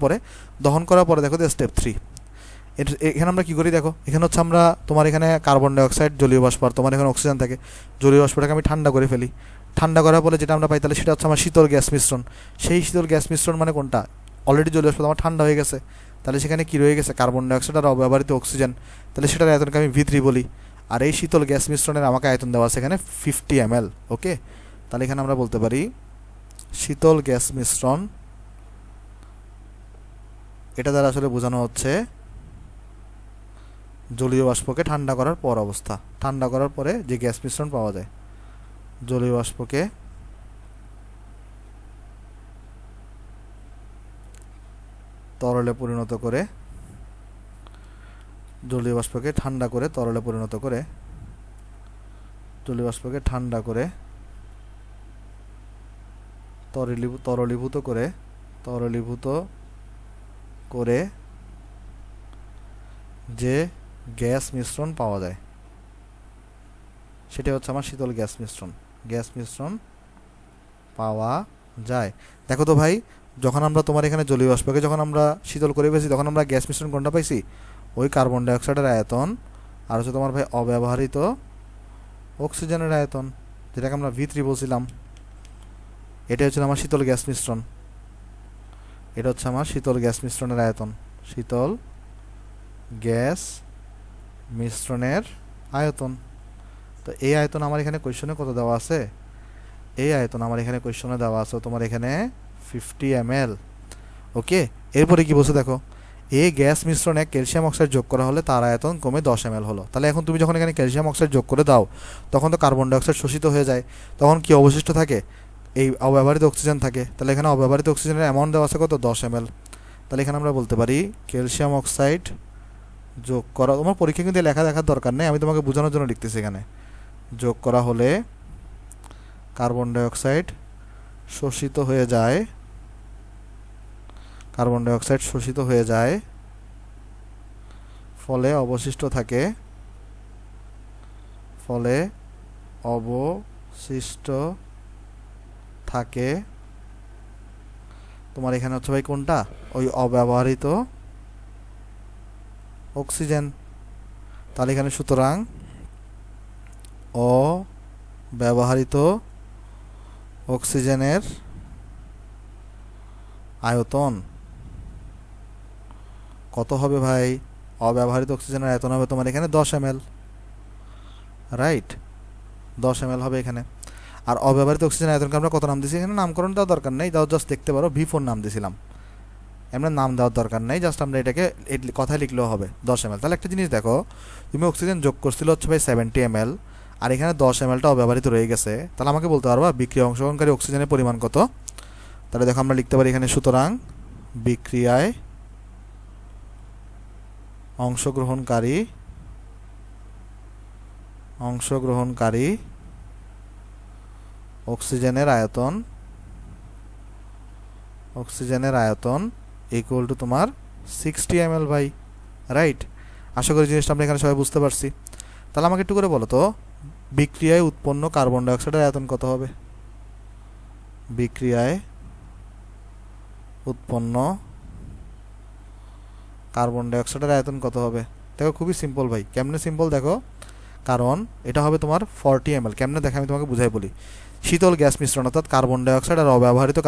পরে দেখো স্টেপ 3। এখানে আমরা কি করি, দেখো এখানে হচ্ছে আমরা তোমার এখানে কার্বন ডাইঅক্সাইড জলীয় বাষ্প, আর তোমার এখানে অক্সিজেন থাকে, জলীয় বাষ্পটাকে আমি ঠান্ডা করে ফেলি। ঠান্ডা করার পরে যেটা আমরা পাই তাহলে সেটা হচ্ছে আমার শীতল গ্যাস মিশ্রণ। সেই শীতল গ্যাস মিশ্রণ মানে কোনটা, অলরেডি জলীয় বাষ্প আমার ঠান্ডা হয়ে গেছে, তাহলে সেখানে কি রয়ে গেছে, কার্বন ডাইঅক্সাইড আর অব্যবহৃত অক্সিজেন। তাহলে সেটার আয়তনকে আমি V3 বলি। আর এই শীতল গ্যাস মিশ্রণের আমাকে আয়তন দেওয়া আছে এখানে 50 ml। ওকে, তাহলে এখানে আমরা বলতে পারি শীতল গ্যাস মিশ্রণ, এটা দ্বারা আসলে বোঝানো হচ্ছে জলীয় বাষ্পকে ঠান্ডা করার পর অবস্থা, ঠান্ডা করার পরে যে গ্যাস মিশ্রণ পাওয়া যায়। জলীয় বাষ্পকে তরলে পরিণত করে, জলীয় বাষ্পকে ঠান্ডা করে তরলে পরিণত করে, জলীয় বাষ্পকে ঠান্ডা করে তরলীভূত করে যে গ্যাস মিশ্রণ পাওয়া যায় সেটা হচ্ছে আমার শীতল গ্যাস মিশ্রণ পাওয়া যায়। দেখো তো ভাই, যখন আমরা তোমার এখানে জলীয় বাষ্পকে যখন আমরা শীতল করে পেয়েছি, তখন আমরা গ্যাস মিশ্রণ কোনটা পাইছি, ওই কার্বন ডাইঅক্সাইডের আয়তন আর হচ্ছে তোমার ভাই অব্যবহৃত অক্সিজেনের আয়তন, যেটাকে আমরা V3 বলছিলাম। এটা হচ্ছে আমার শীতল গ্যাস মিশ্রণ, এটা হচ্ছে আমার শীতল গ্যাস মিশ্রণের আয়তন, শীতল গ্যাস মিশ্রণের আয়তন। তো এই আয়তন আমার এখানে কোয়েশ্চনে কত দেওয়া আছে? এই আয়তন আমার এখানে কোয়েশ্চনে দেওয়া আছে তোমার এখানে 50 ml। ওকে, এরপরে কি বলছে দেখো, এই গ্যাস মিশ্রণে ক্যালসিয়াম অক্সাইড যোগ করা হলে তার আয়তন কমে 10 ml হলো। তাহলে এখন তুমি যখন এখানে ক্যালসিয়াম অক্সাইড যোগ করে দাও তখন তো কার্বন ডাইঅক্সাইড শোষিত হয়ে যায়, তখন কি অবশিষ্ট থাকে? এই অব্যবহৃত অক্সিজেন থাকে। তাহলে এখানে অব্যবহৃত অক্সিজেনের অ্যামাউন্ট দেওয়া আছে কত? 10 ml। তাহলে এখানে আমরা বলতে পারি ক্যালসিয়াম অক্সাইড যোগ করা, তোমার পরীক্ষা কিন্তু লেখা দেখার দরকার নেই, আমি তোমাকে বোঝানোর জন্য লিখতেছি। এখানে যোগ করা হলে কার্বন ডাইঅক্সাইড শোষিত হয়ে যায়, কার্বন ডাইঅক্সাইড শোষিত হয়ে যায়, ফলে অবশিষ্ট থাকে, ফলে অবশিষ্ট থাকে তোমার এখানে হচ্ছে ভাই কোনটা? ওই অব্যবহৃত অক্সিজেন। তাহলে এখানে সুতরাং অব্যবহৃত অক্সিজেনের আয়তন কত হবে ভাই? অব্যবহৃত অক্সিজেনের আয়তন হবে তোমার এখানে 10 ml, রাইট? 10 ml হবে এখানে। আর অব্যবহৃত অক্সিজেনের আয়তনকে আমরা কত নাম দিয়েছি? এখানে নামকরণ দেওয়ার দরকার নেই, তাও জাস্ট দেখতে পারো V4 নাম দিয়েছিলাম, এমন নাম দেওয়ার দরকার নেই, জাস্ট আমরা এটাকে কথায় লিখলেও হবে 10 ml। তাহলে একটা জিনিস দেখো, তুমি অক্সিজেন যোগ করছিল হচ্ছে ভাই 70 ml, আর এখানে 10 mlটা অব্যবহৃত রয়ে গেছে। তাহলে আমাকে বলতে পারবা বিক্রিয়া অংশগ্রহণকারী অক্সিজেনের পরিমাণ কত? তাহলে দেখো আমরা লিখতে পারি এখানে সুতরাং বিক্রিয়ায় অংশগ্রহণকারী অক্সিজেনের আয়তন ইকুয়াল টু তোমার 60 ml ভাই, রাইট? আশা করি জিনিসটা আমরা এখানে সবাই বুঝতে পারছি। তাহলে আমাকে একটু করে বলো তো, বিক্রিয়ায় উৎপন্ন কার্বন ডাইঅক্সাইডের আয়তন কত হবে? বিক্রিয়ায় উৎপন্ন কার্বন ডাইঅক্সাইডের আয়তন কত হবে? দেখো খুবই সিম্পল ভাই। কেমনে সিম্পল দেখো, কারণ এটা হবে তোমার 40 ml। কেমনে দেখো আমি তোমাকে বুঝাই বলি। শীতল গ্যাস মিশ্রণ অর্থাৎ কার্বন ডাইঅক্সাইড আর অব্যবহৃত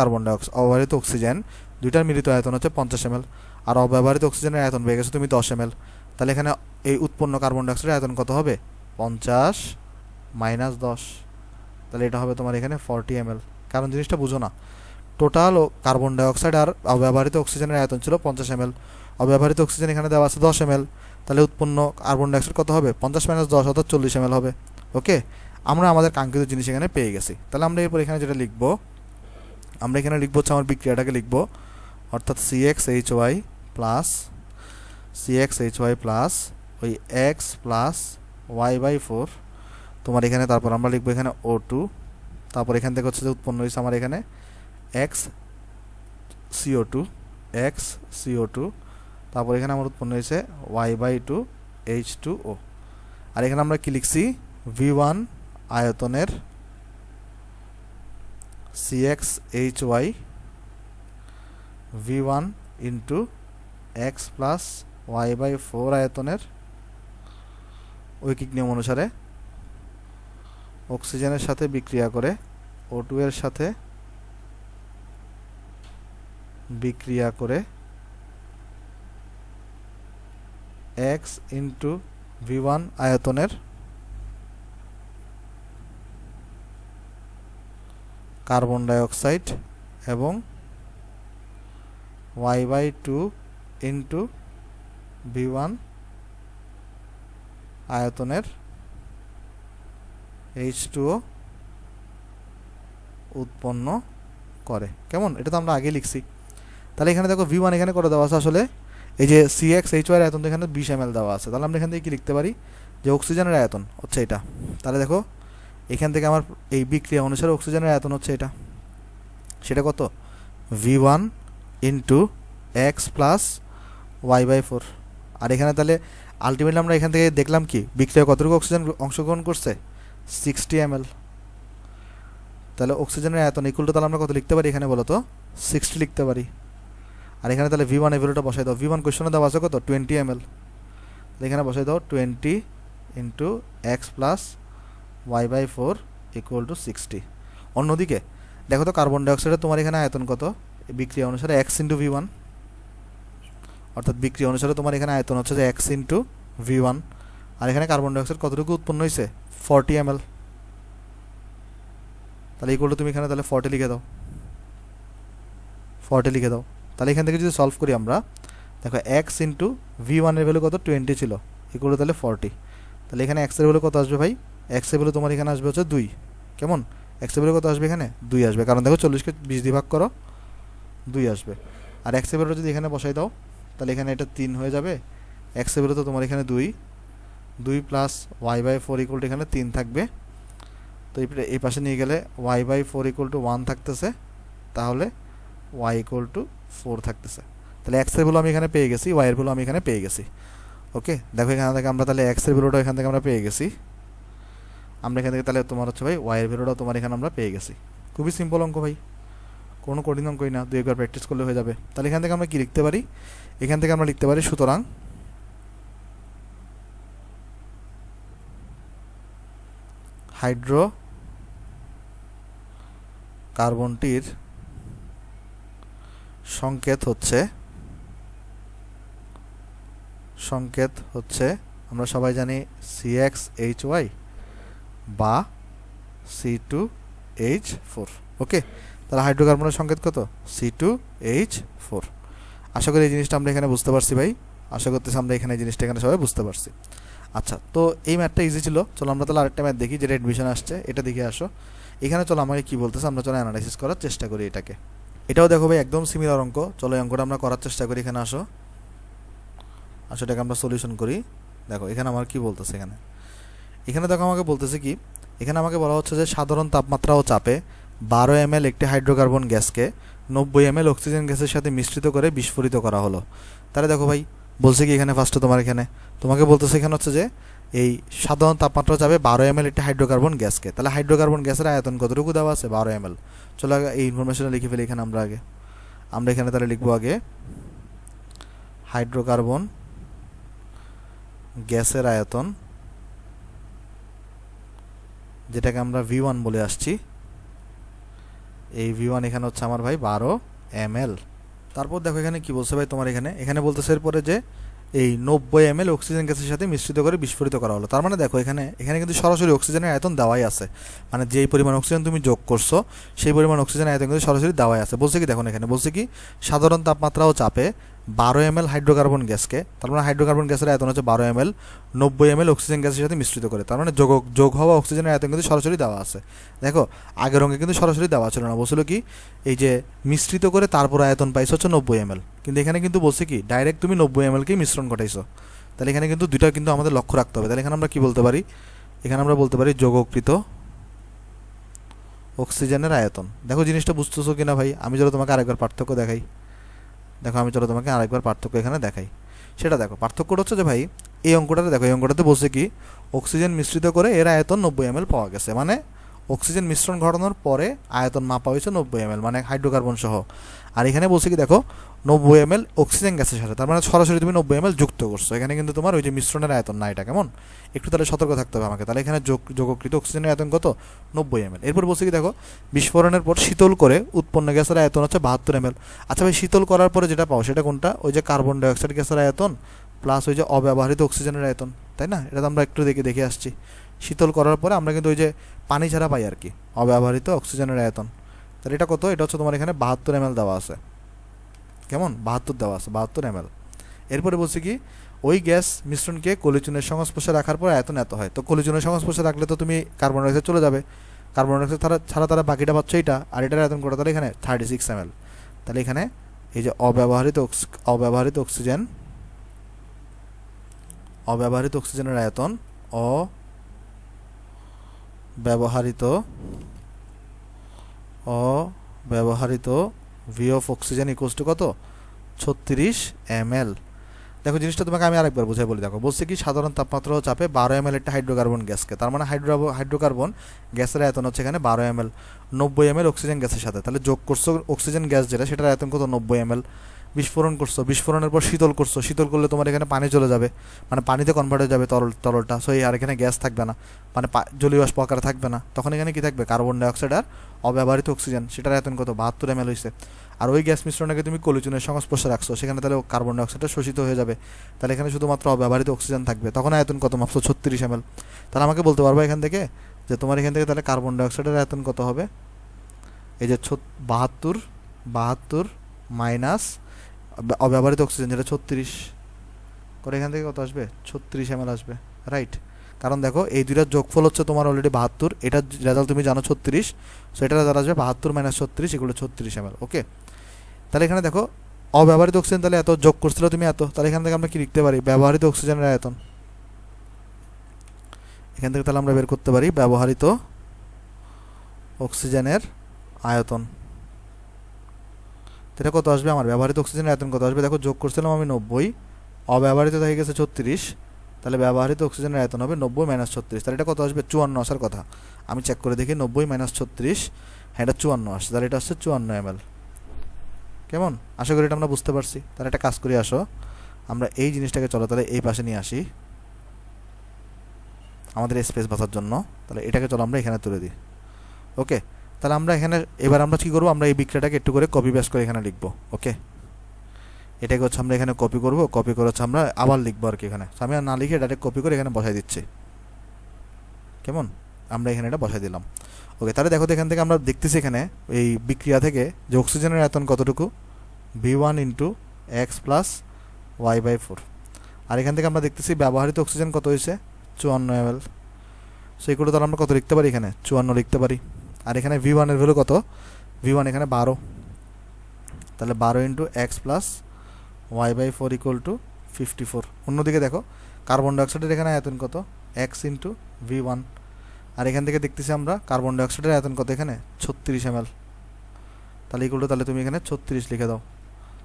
অক্সিজেন দুইটার মিলিত আয়তন হচ্ছে 50 ml, আর অব্যবহৃত অক্সিজেনের আয়তন পেয়ে গেছো তুমি 10 ml। তাহলে এখানে এই উৎপন্ন কার্বন ডাইঅক্সাইডের আয়তন কত হবে? 50 - 10, তাহলে এটা হবে তোমার এখানে 40 ml। কারণ জিনিসটা বুঝো না, টোটাল কার্বন ডাইঅক্সাইড আর অব্যবহৃত অক্সিজেনের আয়তন ছিল 50 ml, অব্যবহৃত অক্সিজেন এখানে দেওয়া আছে 10 ml, তাহলে উৎপন্ন কার্বন ডাইঅক্সাইড কত হবে? 50 - 10 অর্থাৎ 40 ml হবে। ওকে, আমরা আমাদের কাঙ্ক্ষিত জিনিস এখানে পেয়ে গেছি। তাহলে আমরা এরপর এখানে যেটা লিখব, আমরা এখানে লিখবো হচ্ছে আমার বিক্রিয়াটাকে লিখবো, অর্থাৎ CxHy প্লাস ওই x প্লাস y/4 তোমার এখানে, তারপর আমরা লিখবো এখানে O2, তারপর এখান থেকে হচ্ছে যে উৎপন্ন হয়েছে আমার এখানে XCO2, তারপর এখানে আমার উৎপন্ন হয়েছে y/2 H2O। আর এখানে আমরা কি লিখছি? V1 আয়তনের CxHy V1 into x plus y/4 আয়তনের ঐকিক নিয়ম অনুসারে অক্সিজেনের সাথে বিক্রিয়া করে O2 এর সাথে বিক্রিয়া করে x ইন্টু V1 আয়তনের কার্বন ডাইঅক্সাইড এবং y/2 ইন্টু V1 আয়তনের H2O উৎপন্ন করে। কেমন? এটা তো আমরা আগে লিখছি। তাহলে এখানে দেখো V1 এখানে করে দেওয়া আছে আসলে এই যে CxHy এর আয়তন এখানে 20 ml দেওয়া আছে। তাহলে আমরা এখান থেকে কি লিখতে পারি যে অক্সিজেনের আয়তন হচ্ছে এটা। তাহলে দেখো এখান থেকে আমার এই বিক্রিয়া অনুসারে অক্সিজেনের আয়তন হচ্ছে এটা, সেটা কত? V1 into x plus y/4। আর এখানে তাহলে আলটিমেটলি আমরা এখান থেকে দেখলাম কি বিক্রিয়া কতটুকু অক্সিজেন অংশগ্রহণ করছে? 60 ml। তাহলে অক্সিজেনের আয়তন ইকুয়াল টু, তাহলে আমরা কত লিখতে পারি এখানে বলো তো? 60 লিখতে পারি। আর এখানে তাহলে V1 এর ভ্যালুটা বসাই দাও। V1 কোশ্চেনে দেওয়া আছে কত? 20 ml। এখানে বসাই দাও 20 into x plus y/4 equal two 60। অন্যদিকে দেখো তো কার্বন ডাইঅক্সাইডের তোমার এখানে আয়তন কত বিক্রিয়া অনুসারে? x ইন্টু V1, অর্থাৎ বিক্রিয়া অনুসারে তোমার এখানে আয়তন হচ্ছে যে x ইন্টু V1। আর এখানে কার্বন ডাইঅক্সাইড কতটুকু উৎপন্ন হয়েছে 40 ml। তাহলে ইকুয়াল টু তুমি এখানে তাহলে 40 লিখে দাও, 40 লিখে দাও। তাহলে এখান থেকে যদি সলভ করি আমরা, দেখো x ইন্টু V1 এর ভ্যালু কত 20 ছিল, ইকুয়াল টু তাহলে 40। তাহলে এখানে x এর ভ্যালু কত আসবে ভাই, x এর ভ্যালু তোমার এখানে আসবে হচ্ছে 2। কেমন, x এর ভ্যালু কত আসবে এখানে 2 আসবে, কারণ দেখো 40কে 20 দিয়ে ভাগ করো 2 আসবে। আর x এর ভ্যালু যদি এখানে বসাই দাও তাহলে এখানে এটা 3 হয়ে যাবে। x এর ভ্যালু তো তোমার এখানে 2 প্লাস y/4 ইকুয়াল টু এখানে 3 থাকবে। তো এই পাশে নিয়ে গেলে y/4 ইকুয়াল টু 1 থাকতেছে, তাহলে y ইকুয়াল টু 4 থাকতেছে। তাহলে x এর ভ্যালু আমি এখানে পেয়ে গেছি, y এর ভ্যালু আমি এখানে পেয়ে গেছি। ওকে, দেখো এখান থেকে আমরা তাহলে x এর ভ্যালুটা এখান থেকে আমরা পেয়ে গেছি, আমরা এখান থেকে তাহলে তোমার হচ্ছে ভাই y এর ভ্যালুটাও তোমার এখানে আমরা পেয়ে গেছি। খুবই সিম্পল অঙ্ক ভাই, কোনো কঠিন অঙ্কই না, 2 একবার প্র্যাকটিস করলে হয়ে যাবে। তাহলে এখান থেকে আমরা কি লিখতে পারি, এখান থেকে আমরা লিখতে পারি সুতরাং হাইড্রো কার্বনটির সংকেত হচ্ছে আমরা সবাই জানি CxHy বা C2H4। ওকে, তাহলে হাইড্রোকার্বনের সংকেত কত C2H4। আশা করি এই জিনিসটা আমরা এখানে বুঝতে পারছি ভাই, আশা করতেছি আমরা এখানে এই জিনিসটা এখানে সবাই বুঝতে পারছি। আচ্ছা, তো এই ম্যাথটা ইজি ছিল। চলো আমরা তাহলে আরেকটা ম্যাথ দেখি যেটা এডমিশন আসছে, এটা দেখে আসো। এখানে চলো আমাকে কি বলতেছে, আমরা চলো অ্যানালাইসিস করার চেষ্টা করি এটাকে। এটাও দেখো ভাই একদম সিমিলার অঙ্ক, চলো এই অঙ্কটা আমরা করার চেষ্টা করি। এখানে আসো, এটাকে আমরা সলিউশন করি। দেখো এখানে আমার কি বলতেছে, এখানে দেখো আমাকে বলতেছে কি, এখানে আমাকে বলা হচ্ছে যে সাধারণ তাপমাত্রা ও চাপে 12 ml একটি হাইড্রোকার্বন গ্যাসকে 90 ml অক্সিজেন গ্যাসের সাথে মিশ্রিত করে বিস্ফোরিত করা হলো। তাহলে দেখো ভাই বলছে কি এখানে ফার্স্টে তোমাকে বলতেছে এখানে হচ্ছে যে এই সাধারণ তাপমাত্রা ও চাপে 12 ml একটি হাইড্রোকার্বন গ্যাসকে, তাহলে হাইড্রোকার্বন গ্যাসের আয়তন কতটুকু দেওয়া আছে 12 ml। চলো এই ইনফরমেশনটা লিখে ফেলি এখানে আমরা এখানে তাহলে লিখবো আগে হাইড্রোকার্বন গ্যাসের আয়তন, যেটাকে আমরা V1 বলে আসছি। এই V1 এখানে হচ্ছে আমার ভাই 12 ml। তারপর দেখো এখানে কি বলছে ভাই তোমার এখানে বলতেছে এরপরে যে এই 90 ml অক্সিজেন গ্যাসের সাথে মিশ্রিত করে বিস্ফোরিত করা হলো। তার মানে দেখো এখানে কিন্তু সরাসরি অক্সিজেনের আয়তন দেওয়াই আছে, মানে যেই পরিমাণ অক্সিজেন তুমি যোগ করছো সেই পরিমাণ অক্সিজেনের আয়তন কিন্তু সরাসরি দেওয়াই আছে। বলছে কি দেখো এখানে বলছে কি সাধারণ তাপমাত্রা ও চাপে 12 ml হাইড্রোকার্বন গ্যাসকে, তার মানে হাইড্রোকার্বন গ্যাসের আয়তন হচ্ছে 12 ml 90 ml অক্সিজেন গ্যাসের সাথে মিশ্রিত করে, তার মানে যোগ হওয়া অক্সিজেনের আয়তন কিন্তু সরাসরি দেওয়া আছে। দেখো আগের অঙ্কে কিন্তু সরাসরি দেওয়া ছিল না, বলছিল কি এই যে মিশ্রিত করে তারপর আয়তন পাইছো হচ্ছে 90 ml, কিন্তু এখানে কিন্তু বলছে কি ডাইরেক্ট তুমি 90 ml কেই মিশ্রণ ঘটাইছো। তাহলে এখানে কিন্তু দুইটা কিন্তু আমাদের লক্ষ্য রাখতে হবে। তাহলে এখানে আমরা কি বলতে পারি, এখানে আমরা বলতে পারি যোগকৃত অক্সিজেনের আয়তন। দেখো জিনিসটা বুঝতেছো কিনা ভাই, আমি চলো তোমাকে আরেকবার পার্থক্য দেখাই। দেখো আমি চলো তোমাকে আরেকবার পার্থক্য এখানে দেখাই। সেটা দেখো পার্থক্যটা হচ্ছে যে ভাই এই অঙ্কটাতে দেখো, এই অঙ্কটাতে বলছে কি অক্সিজেন মিশ্রিত করে এর আয়তন 90 ml পাওয়া গেছে, মানে অক্সিজেন মিশ্রণ ঘটানোর পরে আয়তন মাপা হয়েছে 90 ml, মানে হাইড্রোকার্বন সহ। আর এখানে বলছে কি দেখো 90 ml অক্সিজেন গ্যাসের সাথে, তার মানে সরাসরি তুমি 90 ml যুক্ত করছো, এখানে কিন্তু তোমার ওই যে মিশ্রণের আয়তন না, এটা কেমন একটু তাহলে সতর্ক থাকতে হবে আমাকে। তাহলে এখানে যোগকৃত অক্সিজেনের আয়তন কত 90 ml। এরপর বলছে কি দেখো বিস্ফোরণের পর শীতল করে উৎপন্ন গ্যাসের আয়তন হচ্ছে 72 ml। আচ্ছা ভাই শীতল করার পরে যেটা পাও সেটা কোনটা, ওই যে কার্বন ডাইঅক্সাইড গ্যাসের আয়তন প্লাস ওই যে অব্যবহৃত অক্সিজেনের আয়তন, তাই না? এটা তো আমরা একটু দেখে আসছি। শীতল করার পরে আমরা কিন্তু ওই যে পানি ছাড়া পাই আর কি অব্যবহৃত অক্সিজেনের আয়তন। তাহলে এটা কত, এটা হচ্ছে তোমার এখানে 72 ml দেওয়া আছে, কেমন 72 দেওয়া আছে 72 ml। এরপরে বলছি কি ওই গ্যাস মিশ্রণকে কলিচুনের সংস্পর্শে রাখার পর আয়তন এত হয়। তো কলিচুনের সংস্পর্শে রাখলে তো তুমি কার্বন ডাইঅক্সাইড চলে যাবে, কার্বন ডাইঅক্সাইড ছাড়া তারা বাকিটা পাচ্ছ এটা, আর এটার আয়তন কত তাহলে এখানে 36 ml। তাহলে এখানে এই যে অব্যবহৃত অক্সিজেনের আয়তন অব্যবহৃত V of oxygen equals to কত 36 ml। দেখো জিনিসটা তোমাকে আমি আরেকবার বুঝাই বলি। দেখো বলছে কি সাধারণ তাপমাত্রা ও চাপে 12 ml একটা হাইড্রোকার্বন গ্যাসকে, তার মানে হাইড্রোকার্বন গ্যাসের আয়তন হচ্ছে এখানে 12 ml 90 ml অক্সিজেন গ্যাসের সাথে। তাহলে যোগ করছো অক্সিজেন গ্যাস যেটা সেটার আয়তন কত 90 ml। বিস্ফোরণ করছো, বিস্ফোরণের পর শীতল করছো, শীতল করলে তোমার এখানে পানি চলে যাবে, মানে পানিতে কনভার্ট হয়ে যাবে তরলটা। সো আর এখানে গ্যাস থাকবে না, মানে জলীয় বাষ্প আকারে থাকবে না, তখন এখানে কি থাকবে কার্বন ডাইঅক্সাইড আর অব্যবহৃত অক্সিজেন, সেটার আয়তন কত 72 ml হয়েছে। আর ওই গ্যাস মিশ্রণটাকে তুমি কলিচুনের সংস্পর্শে রাখছো, সেখানে তাহলে কার্বন ডাইঅক্সাইডটা শোষিত হয়ে যাবে, তাহলে এখানে শুধুমাত্র অব্যবহৃত অক্সিজেন থাকবে। তখন আয়তন কত মাপছো? 36 ml। তাহলে আমাকে বলতে পারবো এখান থেকে যে তোমার এখান থেকে তাহলে কার্বন ডাইঅক্সাইডের আয়তন কত হবে? এই যে 72 মাইনাস অব্যবহৃত অক্সিজেন যেটা 36 করে, এখান থেকে কত আসবে? 36 ml আসবে, রাইট। কারণ দেখো এই দুইটার যোগফল হচ্ছে তোমার অলরেডি 72, এটার রেজাল্ট তুমি জানো 36, সো এটার রেজাল্ট আসবে 72 মাইনাস 36 এগুলো 36 ml। ওকে, তাহলে এখানে দেখো অব্যবহৃত অক্সিজেন তাহলে এত যোগ করছিল তুমি এত, তাহলে এখান থেকে আমরা কি লিখতে পারি? ব্যবহৃত অক্সিজেনের আয়তন। এখান থেকে তাহলে আমরা বের করতে পারি ব্যবহৃত অক্সিজেনের আয়তন। এটা কত আসবে? আমার ব্যবহৃত অক্সিজেনের আয়তন কত আসবে? দেখো যোগ করছিলাম আমি 90, অব্যবহৃত হয়ে গেছে 36, তাহলে ব্যবহৃত অক্সিজেনের আয়তন হবে 90 মাইনাস 36, তাহলে এটা কত আসবে? 54 আসার কথা। আমি চেক করে দেখি 90 মাইনাস 36, হ্যাঁ এটা 54 আসছে, তাহলে এটা আসছে 54 ml। কেমন? আশা করি এটা আমরা বুঝতে পারছি। তাহলে একটা কাজ করি, আসো আমরা এই জিনিসটাকে চলো তাহলে এই পাশে নিয়ে আসি আমাদের স্পেস বাঁচার জন্য। তাহলে এটাকে চলো আমরা এখানে তুলে দিই। ওকে, তাহলে আমরা এখানে এবার আমরা কী করবো? আমরা এই বিক্রিয়াটাকে একটু করে কপি পেস্ট করে এখানে লিখবো। ওকে, এটাকে হচ্ছে আমরা এখানে কপি করব, কপি করে হচ্ছে আমরা আবার লিখবো আর কি এখানে। আমি আর না লিখে ডাইরেক্ট কপি করে এখানে বসাই দিচ্ছি। কেমন? আমরা এখানে এটা বসাই দিলাম। ওকে, তাহলে দেখো এখান থেকে আমরা দেখতেছি এখানে এই বিক্রিয়া থেকে যে অক্সিজেনের আয়তন কতটুকু? V1 into x plus y/4। আর এখান থেকে আমরা দেখতেছি ব্যবহৃত অক্সিজেন কত হয়েছে? 54 ml। সো এগুলো তাহলে আমরা কত লিখতে পারি? এখানে 54 লিখতে পারি। আর এখানে V1 এর ভ্যালু কত? V1 এখানে 12, তাহলে 12 into x plus y/4 equal to 54। অন্যদিকে দেখো কার্বন ডাইঅক্সাইডের এখানে আয়তন কত? X into V1। আর এখান থেকে দেখতেছি আমরা কার্বন ডাইঅক্সাইডের আয়তন কত? এখানে 36 ml। তাহলে ইকুয়াল টু তাহলে তুমি এখানে 36 লিখে দাও।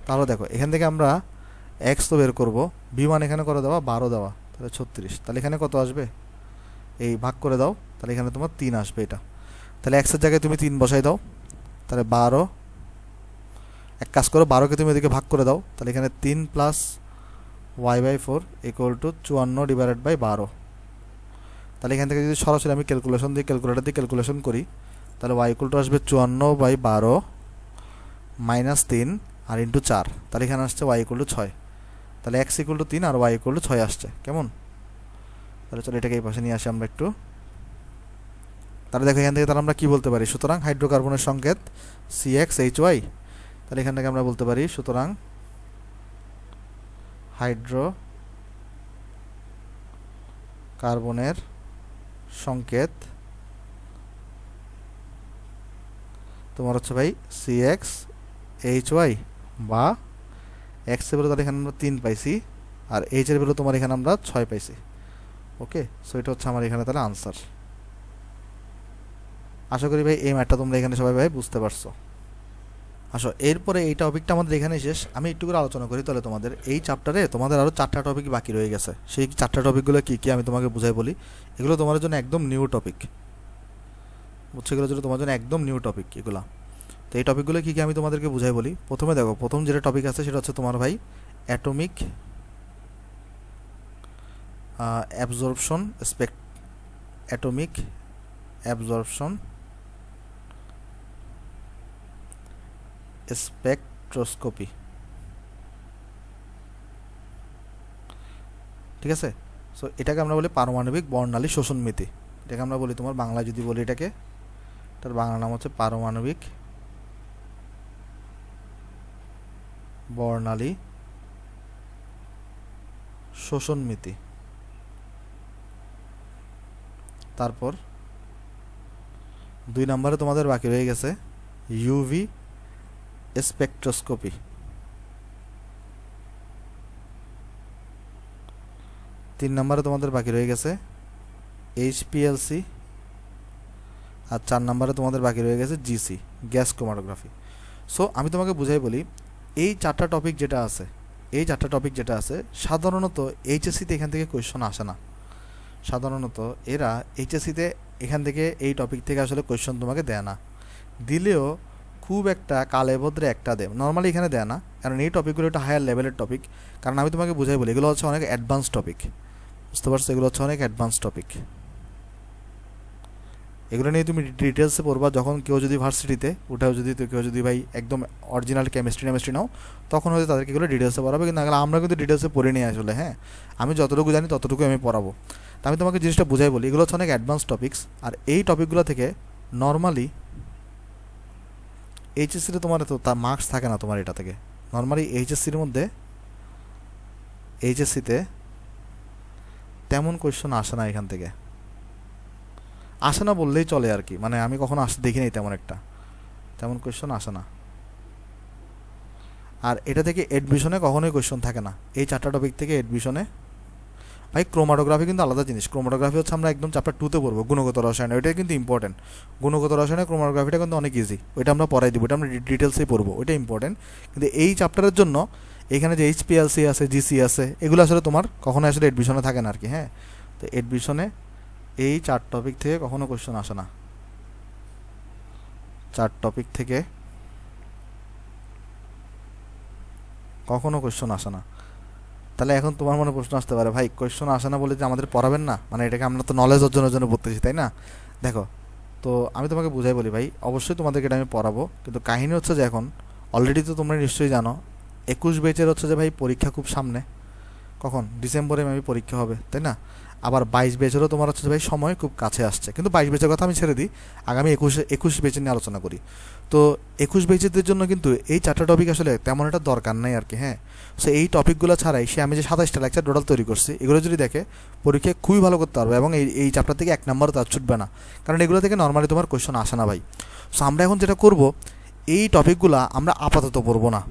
তাহলে দেখো এখান থেকে আমরা এক্স তো বের করবো, V1 এখানে করে দেওয়া 12 দেওয়া, তাহলে 36, তাহলে এখানে কত আসবে? এই ভাগ করে দাও, তাহলে এখানে তোমার 3 আসবে এটা। তাহলে এক্সের জায়গায় তুমি 3 বসাই দাও, তাহলে 12, এক কাজ করো 12কে তুমি এদিকে ভাগ করে দাও, তাহলে এখানে 3 plus y/4 equal to 54 divided by 12। তাহলে এখান থেকে যদি সরাসরি আমি ক্যালকুলেশন দিই, ক্যালকুলেটর দিয়ে ক্যালকুলেশন করি, তাহলে y ইকুয়াল টু আসবে 54/12 মাইনাস 3 আর ইন্টু 4, তাহলে এখানে আসছে y ইকুয়াল টু 6। তাহলে x ইকুয়াল টু 3 আর y ইকুয়াল টু 6 আসছে। কেমন? তাহলে চলো এটাকে এই পাশে নিয়ে আসি আমরা একটু। তাহলে দেখো এখান থেকে তাহলে আমরা কী বলতে পারি? সুতরাং হাইড্রোকার্বনের সংকেত CxHy। তাহলে এখান থেকে আমরা বলতে পারি সুতরাং হাইড্রোকার্বনের সংকেত তোমার হচ্ছে ভাই CxHy, বা এক্স এর বেরো তাহলে এখানে আমরা 3 পাইছি, আর এইচ এর বেরো তোমার এখানে আমরা 6 পাইছি। ওকে, সো এটা হচ্ছে আমার এখানে তাহলে আনসার। আশা করি ভাই এই ম্যাথটা তোমরা এখানে সবাই ভাই বুঝতে পারছো। আসো এরপরে এই টপিকটা আমাদের এখানে শেষ। আমি একটু করে আলোচনা করি তাহলে তোমাদের এই চ্যাপ্টারে তোমাদের আরও 4টা টপিক বাকি রয়ে গেছে। সেই 4টা টপিকগুলো কী কী আমি তোমাকে বুঝাই বলি। এগুলো তোমার জন্য একদম নিউ টপিক, বুঝছো? এগুলোর জন্য তোমার জন্য একদম নিউ টপিক এগুলো। তো এই টপিকগুলো কী কী আমি তোমাদেরকে বুঝাই বলি। প্রথমে দেখো, প্রথম যেটা টপিক আছে সেটা হচ্ছে তোমার ভাই atomic absorption atomic absorption spectroscopy. ঠিক আছে? সো এটাকে আমরা বলি পারমাণবিক বর্ণালী শোষণমিতি। এটাকে আমরা বলি তোমার বাংলা যদি বলি এটাকে, তার বাংলা নাম হচ্ছে পারমাণবিক বর্ণালী শোষণমিতি। তারপর 2 নম্বরে তোমাদের বাকি রয়ে গেছে ইউভি স্পেকট্রোস্কোপি। 3 নম্বরে তোমাদের বাকি রয়ে গেছে HPLC। আর 4 নম্বরে তোমাদের বাকি রয়ে গেছে জিসি, গ্যাস ক্রোমাটোগ্রাফি। সো আমি তোমাকে বুঝাই বলি, এই 4টা টপিক যেটা আছে, এই 4টা টপিক যেটা আছে সাধারণত এইচএসসিতে এখান থেকে কোয়েশ্চন আসে না। সাধারণত এরা এইচএসসিতে এখান থেকে এই টপিক থেকে আসলে কোয়েশ্চন তোমাকে দেয় না, দিলেও খুব একটা কালে ভদ্রে একটা দেয়, নর্মালি এখানে দেয় না। কারণ এই টপিকগুলো একটা হায়ার লেভেলের টপিক। কারণ আমি তোমাকে বুঝাই বলি, এগুলো হচ্ছে অনেক অ্যাডভান্স টপিক, বুঝতে পারছো? এগুলো হচ্ছে অনেক অ্যাডভান্স টপিক। এগুলো নিয়ে তুমি ডিটেলসে পড়বা। যখন কেউ যদি ভার্সিটিতে ওটাও যদি কেউ যদি ভাই একদম অরিজিনাল কেমিস্ট্রি নাও, তখন হয়তো তাদেরকে এগুলো ডিটেলসে পড়াবে, কিন্তু আমরা কিন্তু ডিটেলসে পড়ে নিই আসলে। হ্যাঁ, আমি যতটুকু জানি ততটুকু আমি পড়াবো। তা আমি তোমাকে জিনিসটা বুঝাই বলি, এগুলো হচ্ছে অনেক অ্যাডভান্স টপিকস। আর এই টপিকগুলো থেকে নর্মালি এইচএসসিতে তোমার তো তার মার্কস থাকে না তোমার এটা থেকে। নর্মালি এইচএসসির মধ্যে এইচএসসিতে তেমন কোয়েশ্চন আসে না, এখান থেকে আসে না বললেই চলে আর কি। মানে আমি কখনো দেখি নাই তেমন কোয়েশ্চন আসে না। আর এটা থেকে এডমিশনে কখনোই কোয়েশ্চন থাকে না, এই 4টা টপিক থেকে এডমিশনে। ভাই ক্রোমাটোগ্রাফি কিন্তু আলাদা জিনিস। ক্রোমাটোগ্রাফি হচ্ছে আমরা একদম চ্যাপ্টার 2-তে পড়বো, গুণগত রসায়ন। ওইটাই কিন্তু ইম্পর্টেন্ট। গুণগত রসায়নে ক্রোমাটোগ্রাফিটা কিন্তু অনেক ইজি, ওইটা আমরা পড়াই দিব, ওইটা আমরা ডিটেলসেই পড়বো, ওইটা ইম্পর্টেন্ট। কিন্তু এই চ্যাপ্টারের জন্য এখানে যে এইচপিএলসি আছে, জিসি আছে, এগুলো আসলে তোমার কখনো আসলে এডমিশনে থাকে না আর কি। হ্যাঁ, তো এডমিশনে এই 4 টপিক থেকে কখনো কোয়েশ্চন আসে না। 4 টপিক থেকে কখনো কোয়েশ্চন আসে না। তাহলে এখন তোমার মনে প্রশ্ন আসতে পারে, ভাই কোয়েশ্চন আসে না বলে যে আমাদের পড়াবেন না, মানে এটাকে আমরা তো নলেজ অর্জনের জন্য পড়তেছি, তাই না? দেখো, তো আমি তোমাকে বুঝাই বলি ভাই, অবশ্যই তোমাদেরকে এটা আমি পড়াবো, কিন্তু কাহিনী হচ্ছে যে এখন অলরেডি তো তোমরা নিশ্চয়ই জানো 21 ব্যাচের হচ্ছে যে ভাই পরীক্ষা খুব সামনে। কখন? ডিসেম্বরে মেবি পরীক্ষা হবে, তাই না? আবার 22 ব্যাচেরও তোমার হচ্ছে ভাই সময় খুব কাছে আসছে। কিন্তু 22 ব্যাচের কথা আমি ছেড়ে দিই, আগামী 21 ব্যাচের নিয়ে আলোচনা করি। তো 21 ব্যাচের জন্য কিন্তু এই 4টা টপিক আসলে তেমন একটা দরকার নাই আর কি। হ্যাঁ, সো এই টপিকগুলো ছাড়াই আমি যে 27টা লেকচার টোটাল তৈরি করছি, এগুলো যদি দেখে পরীক্ষায় খুবই ভালো করতে পারবে, এবং এই চ্যাপ্টার থেকে 1 নম্বরও তার ছুটবে না, কারণ এগুলো থেকে নর্মালি তোমার কোয়েশ্চন আসে না ভাই। সো আমরা এখন যেটা করব, এই টপিকগুলো আমরা আপাতত পড়বো না,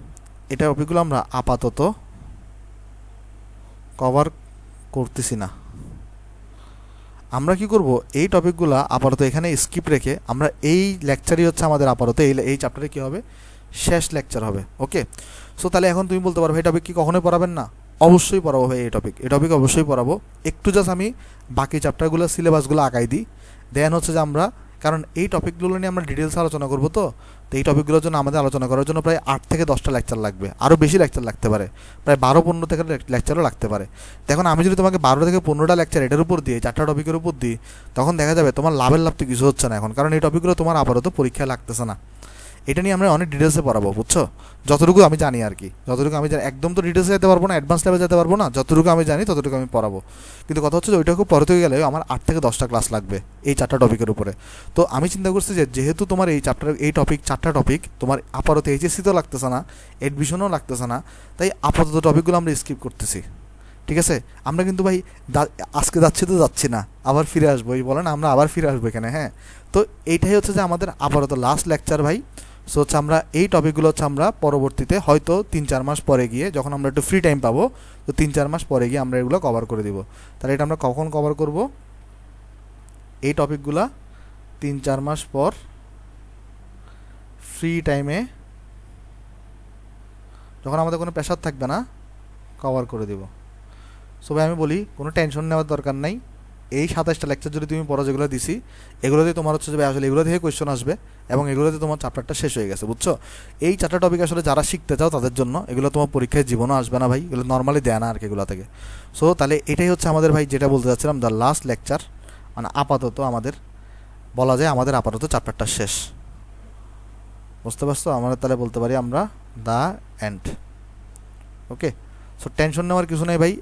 এটা টপিকগুলো আমরা আপাতত কভার করতেছি না। আমরা কি করব, এই টপিকগুলো আপাতত এখানে স্কিপ রেখে আমরা এই লেকচারই হচ্ছে আমাদের আপাতত এই চ্যাপ্টারে কী হবে, শেষ লেকচার হবে। ওকে, সো তাহলে এখন তুমি বলতে পারো এই টপিক কি কখনোই পড়াবেন না? অবশ্যই পড়াবো ভাই, এই টপিক অবশ্যই পড়াবো। একটু জাস্ট আমি বাকি চ্যাপ্টারগুলো সিলেবাসগুলো আঁকাই দিই, দেন হচ্ছে যে আমরা, কারণ এই টপিকগুলো নিয়ে আমরা ডিটেলস আলোচনা করবো, তো এই টপিকগুলোর জন্য আমাদের আলোচনা করার জন্য প্রায় 8 থেকে 10টা লেকচার লাগবে, আরও বেশি লেকচার লাগতে পারে, প্রায় 12-15 থেকে লেকচারও লাগতে পারে। এখন আমি যদি তোমাকে 12 থেকে 15টা লেকচার এটার উপর দিই, 4টা টপিকের উপর দিই, তখন দেখা যাবে তোমার লাভের লাভ তো কিছু হচ্ছে না এখন, কারণ এই টপিকগুলো তোমার আপাতত পরীক্ষায় লাগতেছে না। এটা নিয়ে আমরা অনেক ডিটেলসে পড়াবো, বুঝছো? যতটুকু আমি জানি আর কি, যতটুকু আমি জানি, একদম তো ডিটেলসে যেতে পারবো না, অ্যাডভান্স লেভেলে যেতে পারবো না, যতটুকু আমি জানি ততটুকু আমি পড়াবো। কিন্তু কথা হচ্ছে যে ওইটা খুব পরে থেকে গেলে আমার 8 থেকে 10টা ক্লাস লাগবে এই 4টা টপিকের উপরে। তো আমি চিন্তা করছি যে যেহেতু তোমার এই চ্যাপ্টার, এই টপিক 4টা টপিক তোমার আপাতত এইচএসসিতেও লাগতেছে না, এডমিশনও লাগতেছে না, তাই আপাতত টপিকগুলো আমরা স্কিপ করতেছি। ঠিক আছে, আমরা কিন্তু ভাই আজকে যাচ্ছি তো যাচ্ছি না, আবার ফিরে আসবো, এই বলেন আমরা আবার ফিরে আসবো এখানে। হ্যাঁ, তো এইটাই হচ্ছে যে আমাদের আপাতত লাস্ট লেকচার ভাই। সো হচ্ছে আমরা এই টপিকগুলো হচ্ছে আমরা পরবর্তীতে হয়তো 3-4 মাস পরে গিয়ে, যখন আমরা একটু ফ্রি টাইম পাবো, তো 3-4 মাস পরে গিয়ে আমরা এগুলো কভার করে দিব। তাহলে এটা আমরা কখন কভার করব? এই টপিকগুলো 3-4 মাস পর ফ্রি টাইমে, যখন আমাদের কোনো প্রেশার থাকবে না, কভার করে দিব। সো ভাই আমি বলি, কোনো টেনশন নেওয়ার দরকার নাই। এই 27টা লেকচার যদি তুমি পড়ো, যেগুলো দিছি, এগুলোতে তোমার হচ্ছে যে আসলে এগুলো থেকে কোয়েশ্চন আসবে, এবং এগুলোতে তোমার চ্যাপ্টারটা শেষ হয়ে গেছে, বুঝছো? এই 4টা টপিক আসলে যারা শিখতে চাও তাদের জন্য, এগুলো তোমার পরীক্ষায় জীবনও আসবে না ভাই, এগুলো নর্মালি দেয় না আর কি এগুলো থেকে। সো তাহলে এটাই হচ্ছে আমাদের ভাই, যেটা বলতে চাচ্ছিলাম, দ্য লাস্ট লেকচার, মানে আপাতত আমাদের বলা যায় আমাদের আপাতত চ্যাপ্টারটা শেষ। বুঝতে পারছো? আমরা তাহলে বলতে পারি আমরা the end. Okay, so tension নেওয়ার কিছু নেই ভাই,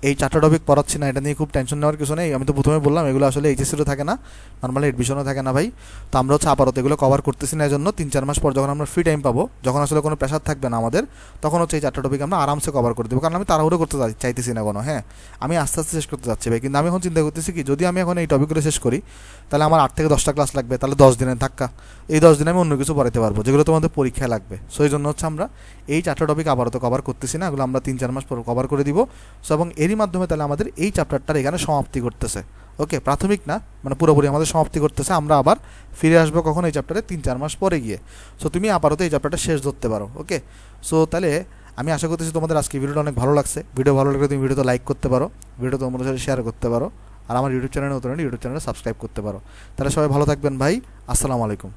এই 4টা টপিক পড়াচ্ছি না, এটা নিয়ে খুব টেনশন নেওয়ার কিছু নেই। আমি তো প্রথমে বললাম এগুলো আসলে এইচএসসিরও থাকে না, নর্মালি এডমিশনও থাকে না ভাই। তো আমরা হচ্ছে আপাতত এগুলো কভার করতেছি না, এই জন্য 3-4 মাস পর যখন আমরা ফ্রি টাইম পাবো, যখন আসলে কোনো প্রেশার থাকবে না আমাদের, তখন হচ্ছে এই 4টা টপিক আমরা আরামসে কভার করে দেবো, কারণ আমি তাড়াহুড়ো করতে চাইতেছি না কোনো। হ্যাঁ, আমি আস্তে আস্তে শেষ করতে যাচ্ছি ভাই, কিন্তু আমি এখন চিন্তা করতেছি কি, যদি আমি এখন এই টপিকগুলো শেষ করি, তাহলে আমার 8 থেকে 10টা ক্লাস লাগবে, তাহলে 10 দিনের ধাক্কা, এই 10 দিনে আমি অন্য কিছু পড়াতে পারবো যেগুলো তোমাদের পরীক্ষায় লাগবে। সো এই জন্য হচ্ছে আমরা এই 4টা টপিক আপাতত কভার করতেছি না, এগুলো আমরা 3-4 মাস পর কভার করে দিব। সো এবং এরই মাধ্যমে তাহলে আমাদের এই চ্যাপ্টারটার এখানে সমাপ্তি করতেছে। ওকে, প্রাথমিক না, মানে পুরোপুরি আমাদের সমাপ্তি করতেছে। আমরা আবার ফিরে আসবো কখন, এই চ্যাপ্টারে 3-4 মাস পরে গিয়ে। সো তুমি আপাতত এই চ্যাপ্টারটা শেষ ধরতে পারো। ওকে, সো তাহলে আমি আশা করতেছি তোমাদের আজকে ভিডিওটা অনেক ভালো লাগছে। ভিডিও ভালো লাগলে তুমি ভিডিওতে লাইক করতে পারো, ভিডিও তোমাদের সাথে শেয়ার করতে পারো, আর আমার ইউটিউব চ্যানেলে নতুন ইউটিউব চ্যানেলে সাবস্ক্রাইব করতে পারো। তাহলে সবাই ভালো থাকবেন ভাই, আসসালামু আলাইকুম।